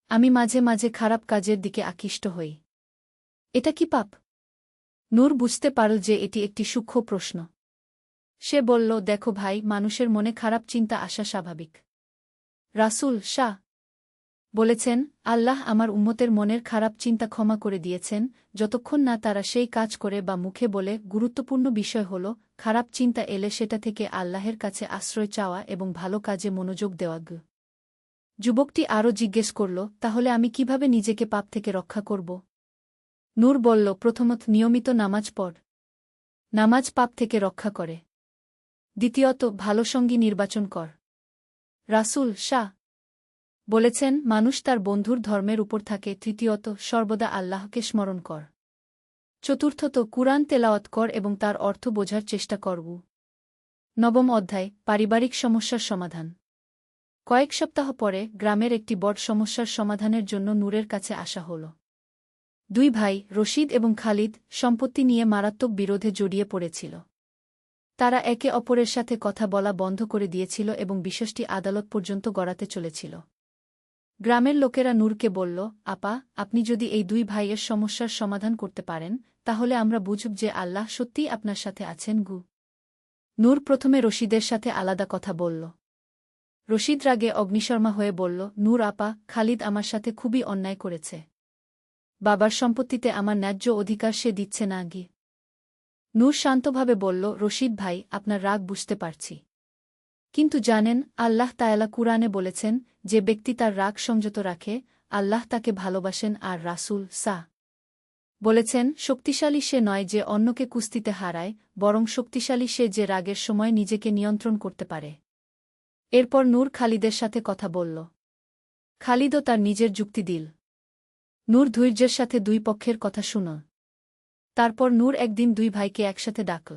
আমি মাঝে মাঝে খারাপ কাজের দিকে আকৃষ্ট হই। এটা কি পাপ? নূর বুঝতে পারল যে এটি একটি সূক্ষ্ম প্রশ্ন। সে বলল, দেখো ভাই, মানুষের মনে খারাপ চিন্তা আসা স্বাভাবিক। রাসূল শাহ বলেছেন, আল্লাহ আমার উম্মতের মনের খারাপ চিন্তা ক্ষমা করে দিয়েছেন, যতক্ষণ না তারা সেই কাজ করে বা মুখে বলে। গুরুত্বপূর্ণ বিষয় হল, খারাপ চিন্তা এলে সেটা থেকে আল্লাহের কাছে আশ্রয় চাওয়া এবং ভালো কাজে মনোযোগ দেওয়া। যুবকটি আরও জিজ্ঞেস করল, তাহলে আমি কিভাবে নিজেকে পাপ থেকে রক্ষা করব? নূর বলল, প্রথমত নিয়মিত নামাজ পড়। নামাজ পাপ থেকে রক্ষা করে। দ্বিতীয়ত, ভালো সঙ্গী নির্বাচন কর। রাসূল শাহ বলেছেন, মানুষ তার বন্ধুর ধর্মের উপর থাকে। তৃতীয়ত, সর্বদা আল্লাহকে স্মরণ কর। চতুর্থত, কুরআন তেলাওয়াত কর এবং তার অর্থ বোঝার চেষ্টা কর। নবম অধ্যায়, পারিবারিক সমস্যার সমাধান। কয়েক সপ্তাহ পরে গ্রামের একটি বড় সমস্যার সমাধানের জন্য নূরের কাছে আসা হল। দুই ভাই, রশিদ এবং খালিদ, সম্পত্তি নিয়ে মারাত্মক বিরোধে জড়িয়ে পড়েছিল। তারা একে অপরের সাথে কথা বলা বন্ধ করে দিয়েছিল এবং বিষয়টি আদালত পর্যন্ত গড়াতে চলেছিল। গ্রামের লোকেরা নূরকে বলল, আপা, আপনি যদি এই দুই ভাইয়ের সমস্যার সমাধান করতে পারেন, তাহলে আমরা বুঝব যে আল্লাহ সত্যিই আপনার সাথে আছেন। নূর প্রথমে রশিদের সাথে আলাদা কথা বলল। রশিদ রাগে অগ্নিশর্মা হয়ে বলল, নূর আপা, খালিদ আমার সাথে খুবই অন্যায় করেছে। বাবার সম্পত্তিতে আমার ন্যায্য অধিকার সে দিচ্ছে না। নূর শান্তভাবে বলল, রশিদ ভাই, আপনার রাগ বুঝতে পারছি। কিন্তু জানেন, আল্লাহ তায়ালা কুরআনে বলেছেন, যে ব্যক্তি তার রাগ সংযত রাখে, আল্লাহ তাকে ভালোবাসেন। আর রাসূল সাঃ বলেছেন, শক্তিশালী সে নয় যে অন্যকে কুস্তিতে হারায়, বরং শক্তিশালী সে যে রাগের সময় নিজেকে নিয়ন্ত্রণ করতে পারে। এরপর নূর খালিদের সাথে কথা বলল। খালিদও তার নিজের যুক্তি দিল। নূর ধৈর্যের সাথে দুই পক্ষের কথা শুনল। তারপর নূর একদিন দুই ভাইকে একসাথে ডাকল।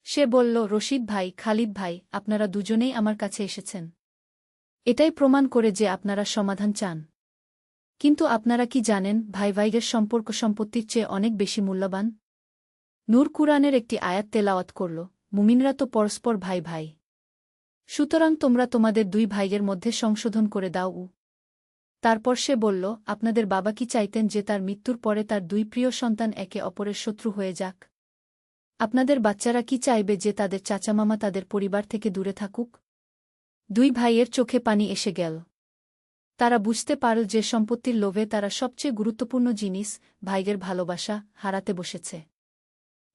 সে বলল, রশিদ ভাই, খালিদ ভাই, আপনারা দুজনেই আমার কাছে এসেছেন। এটাই প্রমাণ করে যে আপনারা সমাধান চান। কিন্তু আপনারা কি জানেন, ভাই ভাইয়ের সম্পর্ক সম্পত্তির চেয়ে অনেক বেশি মূল্যবান? নূর কুরআনের একটি আয়াত তেলাওয়াত করল, মুমিনরা তো পরস্পর ভাই ভাই। সুতরাং তোমরা তোমাদের দুই ভাইয়ের মধ্যে সংশোধন করে দাও। তারপর সে বলল, আপনাদের বাবা কি চাইতেন যে তার মৃত্যুর পরে তার দুই প্রিয় সন্তান একে অপরের শত্রু হয়ে যাক? আপনাদের বাচ্চারা কি চাইবে যে তাদের চাচামামা তাদের পরিবার থেকে দূরে থাকুক? দুই ভাইয়ের চোখে পানি এসে গেল। তারা বুঝতে পারল যে সম্পত্তির লোভে তারা সবচেয়ে গুরুত্বপূর্ণ জিনিস, ভাইয়ের ভালোবাসা, হারাতে বসেছে।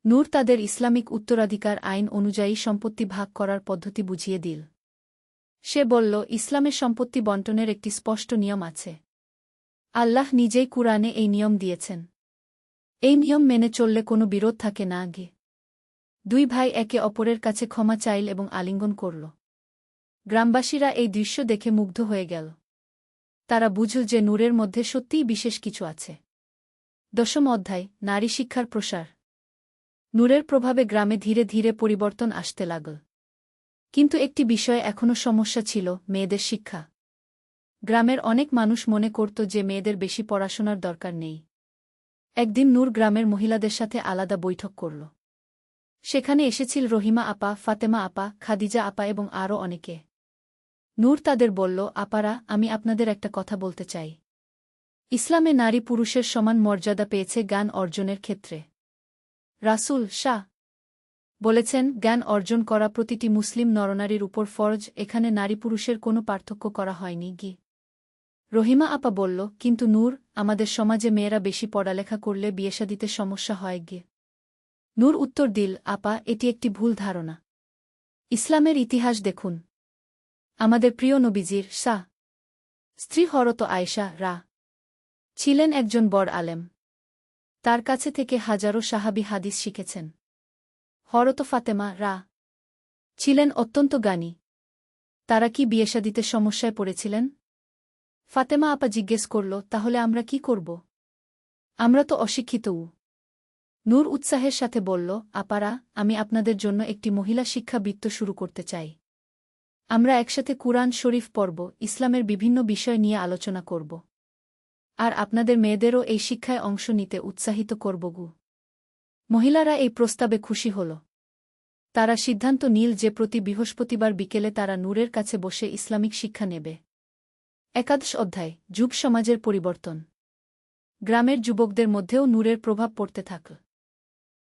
নূর তাদের ইসলামিক উত্তরাধিকার আইন অনুযায়ী সম্পত্তি ভাগ করার পদ্ধতি বুঝিয়ে দিল। সে বলল, ইসলামে সম্পত্তি বণ্টনের একটি স্পষ্ট নিয়ম আছে। আল্লাহ নিজেই কুরআনে এই নিয়ম দিয়েছেন। এই নিয়ম মেনে চললে কোনো বিরোধ থাকে না আগে। দুই ভাই একে অপরের কাছে ক্ষমা চাইল এবং আলিঙ্গন করল। গ্রামবাসীরা এই দৃশ্য দেখে মুগ্ধ হয়ে গেল। তারা বুঝল যে নূরের মধ্যে সত্যিই বিশেষ কিছু আছে। 10ম অধ্যায়, নারী শিক্ষার প্রসার। নূরের প্রভাবে গ্রামে ধীরে ধীরে পরিবর্তন আসতে লাগল। কিন্তু একটি বিষয়ে এখনও সমস্যা ছিল, মেয়েদের শিক্ষা। গ্রামের অনেক মানুষ মনে করত যে মেয়েদের বেশি পড়াশোনার দরকার নেই। একদিন নূর গ্রামের মহিলাদের সাথে আলাদা বৈঠক করল। সেখানে এসেছিল রহিমা আপা, ফাতেমা আপা, খাদিজা আপা এবং আরও অনেকে। নূর তাদের বলল, আপারা, আমি আপনাদের একটা কথা বলতে চাই। ইসলামে নারী পুরুষের সমান মর্যাদা পেয়েছে জ্ঞান অর্জনের ক্ষেত্রে। রাসূল শাহ বলেছেন, জ্ঞান অর্জন করা প্রতিটি মুসলিম নরনারীর উপর ফরজ, এখানে নারী পুরুষের কোনো পার্থক্য করা হয়নি। রহিমা আপা বলল, কিন্তু নূর, আমাদের সমাজে মেয়েরা বেশি পড়ালেখা করলে বিয়েশাদিতে সমস্যা হয়। নূর উত্তর দিল, আপা, এটি একটি ভুল ধারণা। ইসলামের ইতিহাস দেখুন। আমাদের প্রিয় নবীজির স্ত্রী হরত আয়েশা ছিলেন একজন বড় আলেম। তার কাছে থেকে হাজারো সাহাবী হাদিস শিখেছেন। হরত ফাতেমা ছিলেন অত্যন্ত জ্ঞানী। তারা কি বিয়েশাদিতে সমস্যায় পড়েছিলেন? ফাতেমা আপা জিজ্ঞেস করল, তাহলে আমরা কি করব? আমরা তো অশিক্ষিত। নূর উৎসাহের সাথে বলল, আপারা, আমি আপনাদের জন্য একটি মহিলা শিক্ষা বৃত্ত শুরু করতে চাই। আমরা একসাথে কুরআন শরীফ পড়ব, ইসলামের বিভিন্ন বিষয় নিয়ে আলোচনা করব। আর আপনাদের মেয়েদেরও এই শিক্ষায় অংশ নিতে উৎসাহিত করব। মহিলারা এই প্রস্তাবে খুশি হল। তারা সিদ্ধান্ত নিল যে প্রতি বৃহস্পতিবার বিকেলে তারা নূরের কাছে বসে ইসলামিক শিক্ষা নেবে। 11 অধ্যায়, যুব সমাজের পরিবর্তন। গ্রামের যুবকদের মধ্যেও নূরের প্রভাব পড়তে থাকল।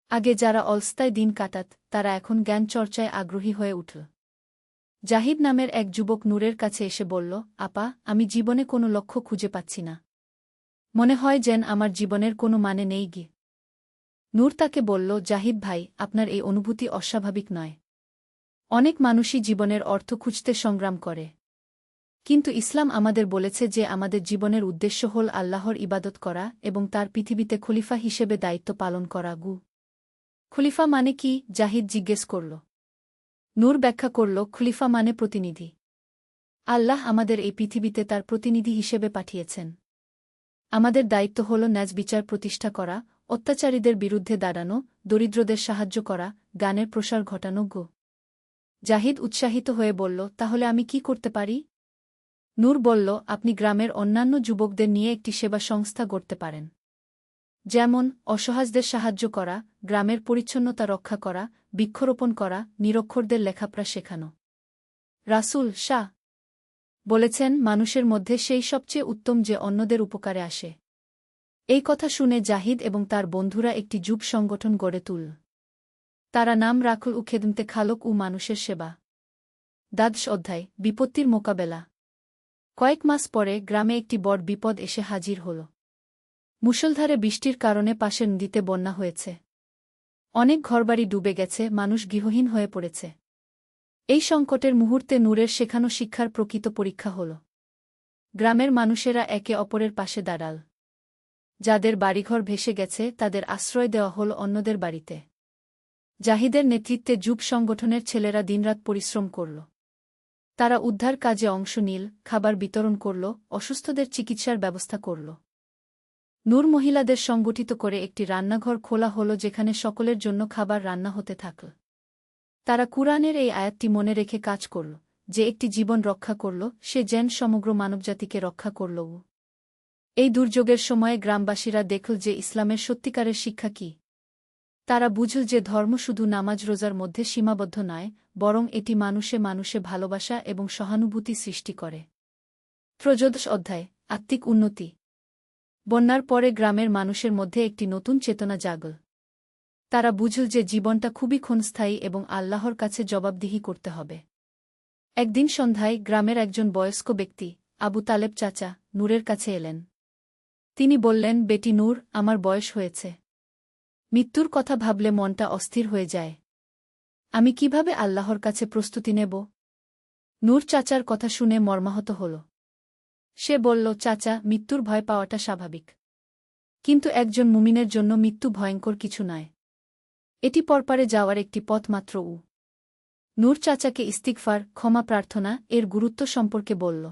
আগে যারা অলস্তায় দিন কাটাত, তারা এখন জ্ঞান চর্চায় আগ্রহী হয়ে উঠল। জাহিদ নামের এক যুবক নূরের কাছে এসে বলল, আপা, আমি জীবনে কোনো লক্ষ্য খুঁজে পাচ্ছি না। মনে হয় যেন আমার জীবনের কোনো মানে নেই। নূর তাকে বলল, জাহিদ ভাই, আপনার এই অনুভূতি অস্বাভাবিক নয়। অনেক মানুষই জীবনের অর্থ খুঁজতে সংগ্রাম করে। কিন্তু ইসলাম আমাদের বলেছে যে আমাদের জীবনের উদ্দেশ্য হল আল্লাহর ইবাদত করা এবং তার পৃথিবীতে খলিফা হিসেবে দায়িত্ব পালন করা। খলিফা মানে কি? জাহিদ জিজ্ঞেস করল। নূর ব্যাখ্যা করল, খলিফা মানে প্রতিনিধি। আল্লাহ আমাদের এই পৃথিবীতে তার প্রতিনিধি হিসেবে পাঠিয়েছেন। আমাদের দায়িত্ব হল ন্যায় বিচার প্রতিষ্ঠা করা, অত্যাচারীদের বিরুদ্ধে দাঁড়ানো, দরিদ্রদের সাহায্য করা, জ্ঞানের প্রসার ঘটানো। জাহিদ উৎসাহিত হয়ে বলল, তাহলে আমি কি করতে পারি? নূর বলল, আপনি গ্রামের অন্যান্য যুবকদের নিয়ে একটি সেবা সংস্থা গড়তে পারেন। যেমন অসহায়দের সাহায্য করা, গ্রামের পরিচ্ছন্নতা রক্ষা করা, বৃক্ষরোপণ করা, নিরক্ষরদের লেখাপড়া শেখানো। রাসূল শাহ বলেছেন, মানুষের মধ্যে সেই সবচেয়ে উত্তম যে অন্যদের উপকারে আসে। এই কথা শুনে জাহিদ এবং তার বন্ধুরা একটি যুব সংগঠন গড়ে তুলল। তারা নাম রাখল খেদমতে খালক ও মানুষের সেবা। 12 অধ্যায়, বিপত্তির মোকাবেলা। কয়েক মাস পরে গ্রামে একটি বড় বিপদ এসে হাজির হল। মুষলধারে বৃষ্টির কারণে পাশের নদীতে বন্যা হয়েছে। অনেক ঘরবাড়ি ডুবে গেছে, মানুষ গৃহহীন হয়ে পড়েছে। এই সংকটের মুহূর্তে নূরের শেখানো শিক্ষার প্রকৃত পরীক্ষা হল। গ্রামের মানুষেরা একে অপরের পাশে দাঁড়াল। যাদের বাড়িঘর ভেসে গেছে তাদের আশ্রয় দেওয়া হল অন্যদের বাড়িতে। জাহিদের নেতৃত্বে যুব সংগঠনের ছেলেরা দিনরাত পরিশ্রম করল। তারা উদ্ধার কাজে অংশ নিল, খাবার বিতরণ করল, অসুস্থদের চিকিৎসার ব্যবস্থা করল। নূর মহিলাদের সংগঠিত করে একটি রান্নাঘর খোলা হল যেখানে সকলের জন্য খাবার রান্না হতে থাকল। তারা কুরআনের এই আয়াতটি মনে রেখে কাজ করল, যে একটি জীবন রক্ষা করল সে যেন সমগ্র মানবজাতিকে রক্ষা করল। এই দুর্যোগের সময়ে গ্রামবাসীরা দেখল যে ইসলামের সত্যিকারের শিক্ষা কি। তারা বুঝল যে ধর্ম শুধু নামাজ রোজার মধ্যে সীমাবদ্ধ নয়, বরং এটি মানুষে মানুষে ভালোবাসা এবং সহানুভূতি সৃষ্টি করে। 13 অধ্যায়, আত্মিক উন্নতি। বন্যার পরে গ্রামের মানুষের মধ্যে একটি নতুন চেতনা জাগল। তারা বুঝল যে জীবনটা খুবই ক্ষণস্থায়ী এবং আল্লাহর কাছে জবাবদিহি করতে হবে। একদিন সন্ধ্যায় গ্রামের একজন বয়স্ক ব্যক্তি, আবু তালেব চাচা, নূরের কাছে এলেন। তিনি বললেন, বেটি নূর, আমার বয়স হয়েছে। মৃত্যুর কথা ভাবলে মনটা অস্থির হয়ে যায়। আমি কিভাবে আল্লাহর কাছে প্রস্তুতি নেব? নূর চাচার কথা শুনে মর্মাহত হল। সে বলল, চাচা, মৃত্যুর ভয় পাওয়াটা স্বাভাবিক। কিন্তু একজন মুমিনের জন্য মৃত্যু ভয়ঙ্কর কিছু নয়। এটি পরপারে যাওয়ার একটি পথ মাত্র। নূর চাচাকে ইস্তিগফার, ক্ষমা প্রার্থনা এর গুরুত্ব সম্পর্কে বলল।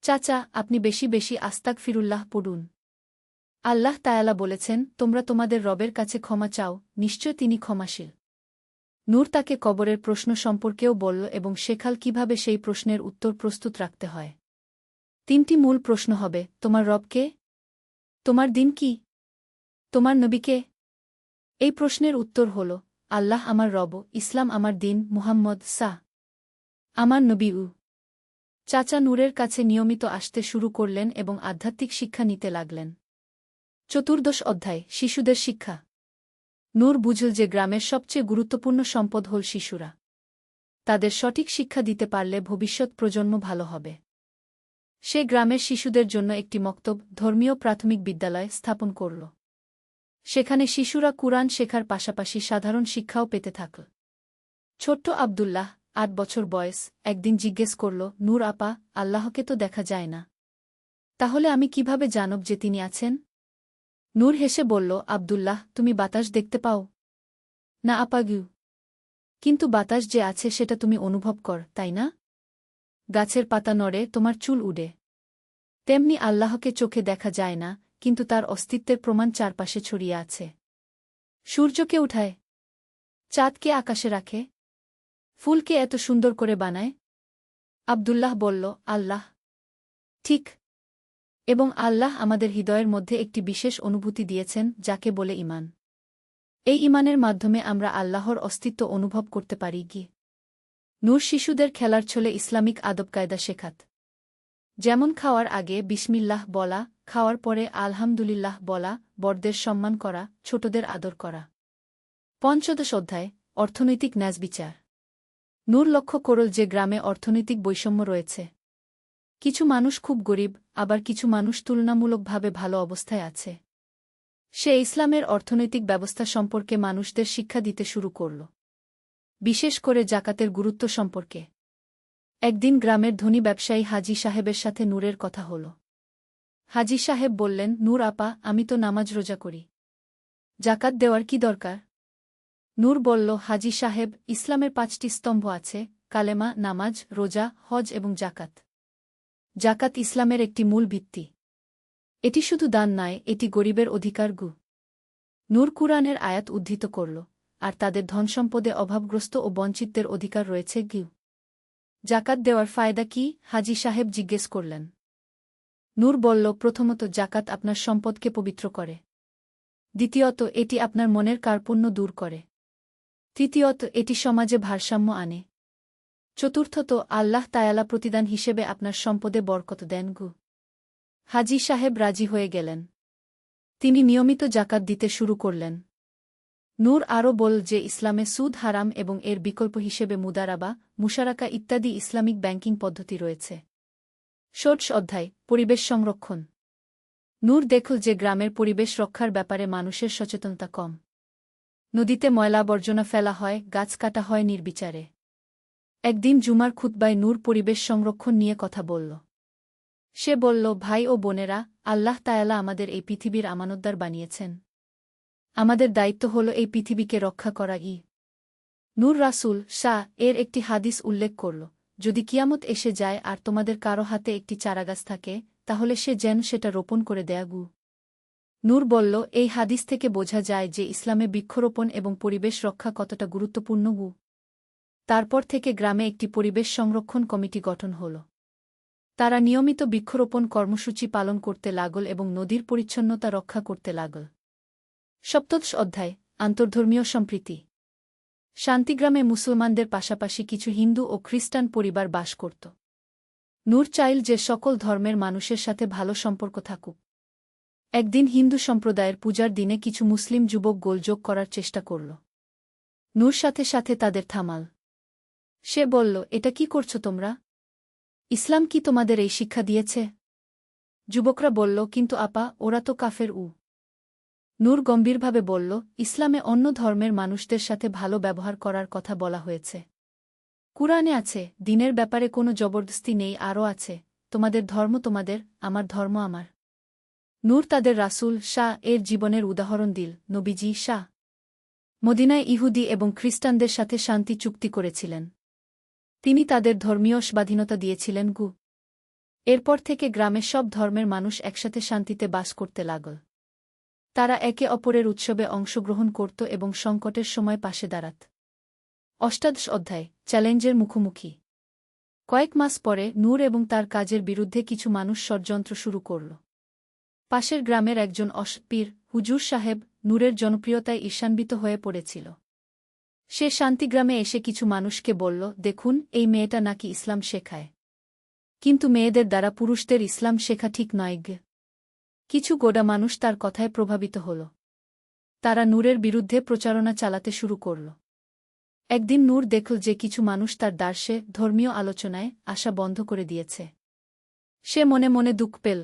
চাচা, আপনি বেশি বেশি আস্তাগফিরুল্লাহ পড়ুন। আল্লাহ তায়ালা বলেছেন, তোমরা তোমাদের রবের কাছে ক্ষমা চাও, নিশ্চয় তিনি ক্ষমাশীল। নূর তাকে কবরের প্রশ্ন সম্পর্কেও বলল এবং শেখাল কিভাবে সেই প্রশ্নের উত্তর প্রস্তুত রাখতে হয়। 3টি মূল প্রশ্ন হবে, তোমার রব কে? তোমার দিন কি? তোমার নবী কে? এই প্রশ্নের উত্তর হল, আল্লাহ আমার রব, ইসলাম আমার দিন, মুহাম্মদ আমার নবী। চাচা নূরের কাছে নিয়মিত আসতে শুরু করলেন এবং আধ্যাত্মিক শিক্ষা নিতে লাগলেন। 14 অধ্যায়, শিশুদের শিক্ষা। নূর বুঝল যে গ্রামের সবচেয়ে গুরুত্বপূর্ণ সম্পদ হল শিশুরা। তাদের সঠিক শিক্ষা দিতে পারলে ভবিষ্যৎ প্রজন্ম ভালো হবে। সে গ্রামের শিশুদের জন্য একটি মক্তব, ধর্মীয় প্রাথমিক বিদ্যালয় স্থাপন করল। সেখানে শিশুরা কুরআন শেখার পাশাপাশি সাধারণ শিক্ষাও পেতে থাকল। ছোট্ট আব্দুল্লাহ, 8 বছর বয়স, একদিন জিজ্ঞেস করল, নূর আপা, আল্লাহকে তো দেখা যায় না। তাহলে আমি কিভাবে জানব যে তিনি আছেন? নূর হেসে বলল, আব্দুল্লাহ, তুমি বাতাস দেখতে পাও? না আপা গু। কিন্তু বাতাস যে আছে সেটা তুমি অনুভব কর, তাই না? গাছের পাতা নড়ে, তোমার চুল উড়ে। তেমনি আল্লাহকে চোখে দেখা যায় না, কিন্তু তার অস্তিত্বের প্রমাণ চারপাশে ছড়িয়ে আছে। সূর্যকে উঠায়, চাঁদকে আকাশে রাখে, ফুলকে এত সুন্দর করে বানায়। আব্দুল্লাহ বলল, আল্লাহ। ঠিক। এবং আল্লাহ আমাদের হৃদয়ের মধ্যে একটি বিশেষ অনুভূতি দিয়েছেন, যাকে বলে ঈমান। এই ঈমানের মাধ্যমে আমরা আল্লাহর অস্তিত্ব অনুভব করতে পারি। নূর শিশুদের খেলার ছলে ইসলামিক আদবকায়দা শেখাত। যেমন খাওয়ার আগে বিসমিল্লাহ বলা, খাওয়ার পরে আলহামদুলিল্লাহ বলা, বড়দের সম্মান করা, ছোটদের আদর করা। 15 অধ্যায়, অর্থনৈতিক ন্যায়বিচার। নূর লক্ষ্য করল যে গ্রামে অর্থনৈতিক বৈষম্য রয়েছে। কিছু মানুষ খুব গরিব, আবার কিছু মানুষ তুলনামূলকভাবে ভালো অবস্থায় আছে। সে ইসলামের অর্থনৈতিক ব্যবস্থা সম্পর্কে মানুষদের শিক্ষা দিতে শুরু করল, বিশেষ করে জাকাতের গুরুত্ব সম্পর্কে। একদিন গ্রামের ধনী ব্যবসায়ী হাজী সাহেবের সাথে নূরের কথা হল। হাজী সাহেব বললেন, নূর আপা, আমি তো নামাজ রোজা করি। জাকাত দেওয়ার কি দরকার? নূর বলল, হাজী সাহেব, ইসলামের 5টি স্তম্ভ আছে, কালেমা, নামাজ, রোজা, হজ এবং জাকাত। জাকাত ইসলামের একটি মূল ভিত্তি। এটি শুধু দান নয়, এটি গরিবের অধিকার। নূর কুরআনের আয়াত উদ্ধৃত করল, আর তাদের ধনসম্পদে অভাবগ্রস্ত ও বঞ্চিতদের অধিকার রয়েছে। জাকাত দেওয়ার ফায়দা কি? হাজী সাহেব জিজ্ঞেস করলেন। নূর বলল, প্রথমত, জাকাত আপনার সম্পদকে পবিত্র করে। দ্বিতীয়ত, এটি আপনার মনের কার্পণ্য দূর করে। তৃতীয়ত, এটি সমাজে ভারসাম্য আনে। চতুর্থত, আল্লাহ তায়ালা প্রতিদান হিসেবে আপনার সম্পদে বরকত দেন। হাজী সাহেব রাজি হয়ে গেলেন। তিনি নিয়মিত জাকাত দিতে শুরু করলেন। নূর আরও বল যে ইসলামে সুদ হারাম এবং এর বিকল্প হিসেবে মুদারাবা, মুশারাকা ইত্যাদি ইসলামিক ব্যাংকিং পদ্ধতি রয়েছে। 16 অধ্যায়, পরিবেশ সংরক্ষণ। নূর দেখল যে গ্রামের পরিবেশ রক্ষার ব্যাপারে মানুষের সচেতনতা কম। নদীতে ময়লা আবর্জনা ফেলা হয়, গাছ কাটা হয় নির্বিচারে। একদিন জুমার খুতবায় নূর পরিবেশ সংরক্ষণ নিয়ে কথা বলল। সে বলল, ভাই ও বোনেরা, আল্লাহ তায়ালা আমাদের এই পৃথিবীর আমানতদার বানিয়েছেন। আমাদের দায়িত্ব হল এই পৃথিবীকে রক্ষা করা। নূর রাসূল এর একটি হাদিস উল্লেখ করল, যদি কিয়ামত এসে যায় আর তোমাদের কারো হাতে একটি চারাগাছ থাকে, তাহলে সে যেন সেটা রোপণ করে দেয়। নূর বলল, এই হাদিস থেকে বোঝা যায় যে ইসলামে বৃক্ষরোপণ এবং পরিবেশ রক্ষা কতটা গুরুত্বপূর্ণ। তারপর থেকে গ্রামে একটি পরিবেশ সংরক্ষণ কমিটি গঠন হল। তারা নিয়মিত বৃক্ষরোপণ কর্মসূচি পালন করতে লাগল এবং নদীর পরিচ্ছন্নতা রক্ষা করতে লাগল। 17 অধ্যায়, আন্তর্ধর্মীয় সম্প্রীতি। শান্তিগ্রামে মুসলমানদের পাশাপাশি কিছু হিন্দু ও খ্রিস্টান পরিবার বাস করত। নূর চাইল যে সকল ধর্মের মানুষের সাথে ভালো সম্পর্ক থাকুক। একদিন হিন্দু সম্প্রদায়ের পূজার দিনে কিছু মুসলিম যুবক গোলযোগ করার চেষ্টা করল। নূর সাথে সাথে তাদের থামাল। সে বলল, এটা কি করছো তোমরা? ইসলাম কি তোমাদের এই শিক্ষা দিয়েছে? যুবকরা বলল, কিন্তু আপা, ওরা তো কাফের। নূর গম্ভীরভাবে বলল, ইসলামে অন্য ধর্মের মানুষদের সাথে ভালো ব্যবহার করার কথা বলা হয়েছে। কুরআনে আছে, দিনের ব্যাপারে কোনো জবরদস্তি নেই। আরও আছে, তোমাদের ধর্ম তোমাদের, আমার ধর্ম আমার। নূর তাদের রাসূল শাহ এর জীবনের উদাহরণ দিল। নবীজি শাহ মদিনায় ইহুদি এবং খ্রিস্টানদের সাথে শান্তি চুক্তি করেছিলেন। তিনি তাদের ধর্মীয় স্বাধীনতা দিয়েছিলেন। এরপর থেকে গ্রামের সব ধর্মের মানুষ একসাথে শান্তিতে বাস করতে লাগল। তারা একে অপরের উৎসবে অংশগ্রহণ করত এবং সংকটের সময় পাশে দাঁড়াত। অষ্টাদশ অধ্যায় চ্যালেঞ্জের মুখোমুখি। কয়েক মাস পরে নূর এবং তার কাজের বিরুদ্ধে কিছু মানুষ ষড়যন্ত্র শুরু করল। পাশের গ্রামের একজন পীর হুজুর সাহেব নূরের জনপ্রিয়তায় ঈর্ষান্বিত হয়ে পড়েছিল। সে শান্তিগ্রামে এসে কিছু মানুষকে বলল, দেখুন, এই মেয়েটা নাকি ইসলাম শেখায়, কিন্তু মেয়েদের দ্বারা পুরুষদের ইসলাম শেখা ঠিক নয়। কিছু গোডা মানুষ তার কথায় প্রভাবিত হল। তারা নূরের বিরুদ্ধে প্রচারণা চালাতে শুরু করল। একদিন নূর দেখল যে কিছু মানুষ তার দার্শে ধর্মীয় আলোচনায় আসা বন্ধ করে দিয়েছে। সে মনে মনে দুঃখ পেল।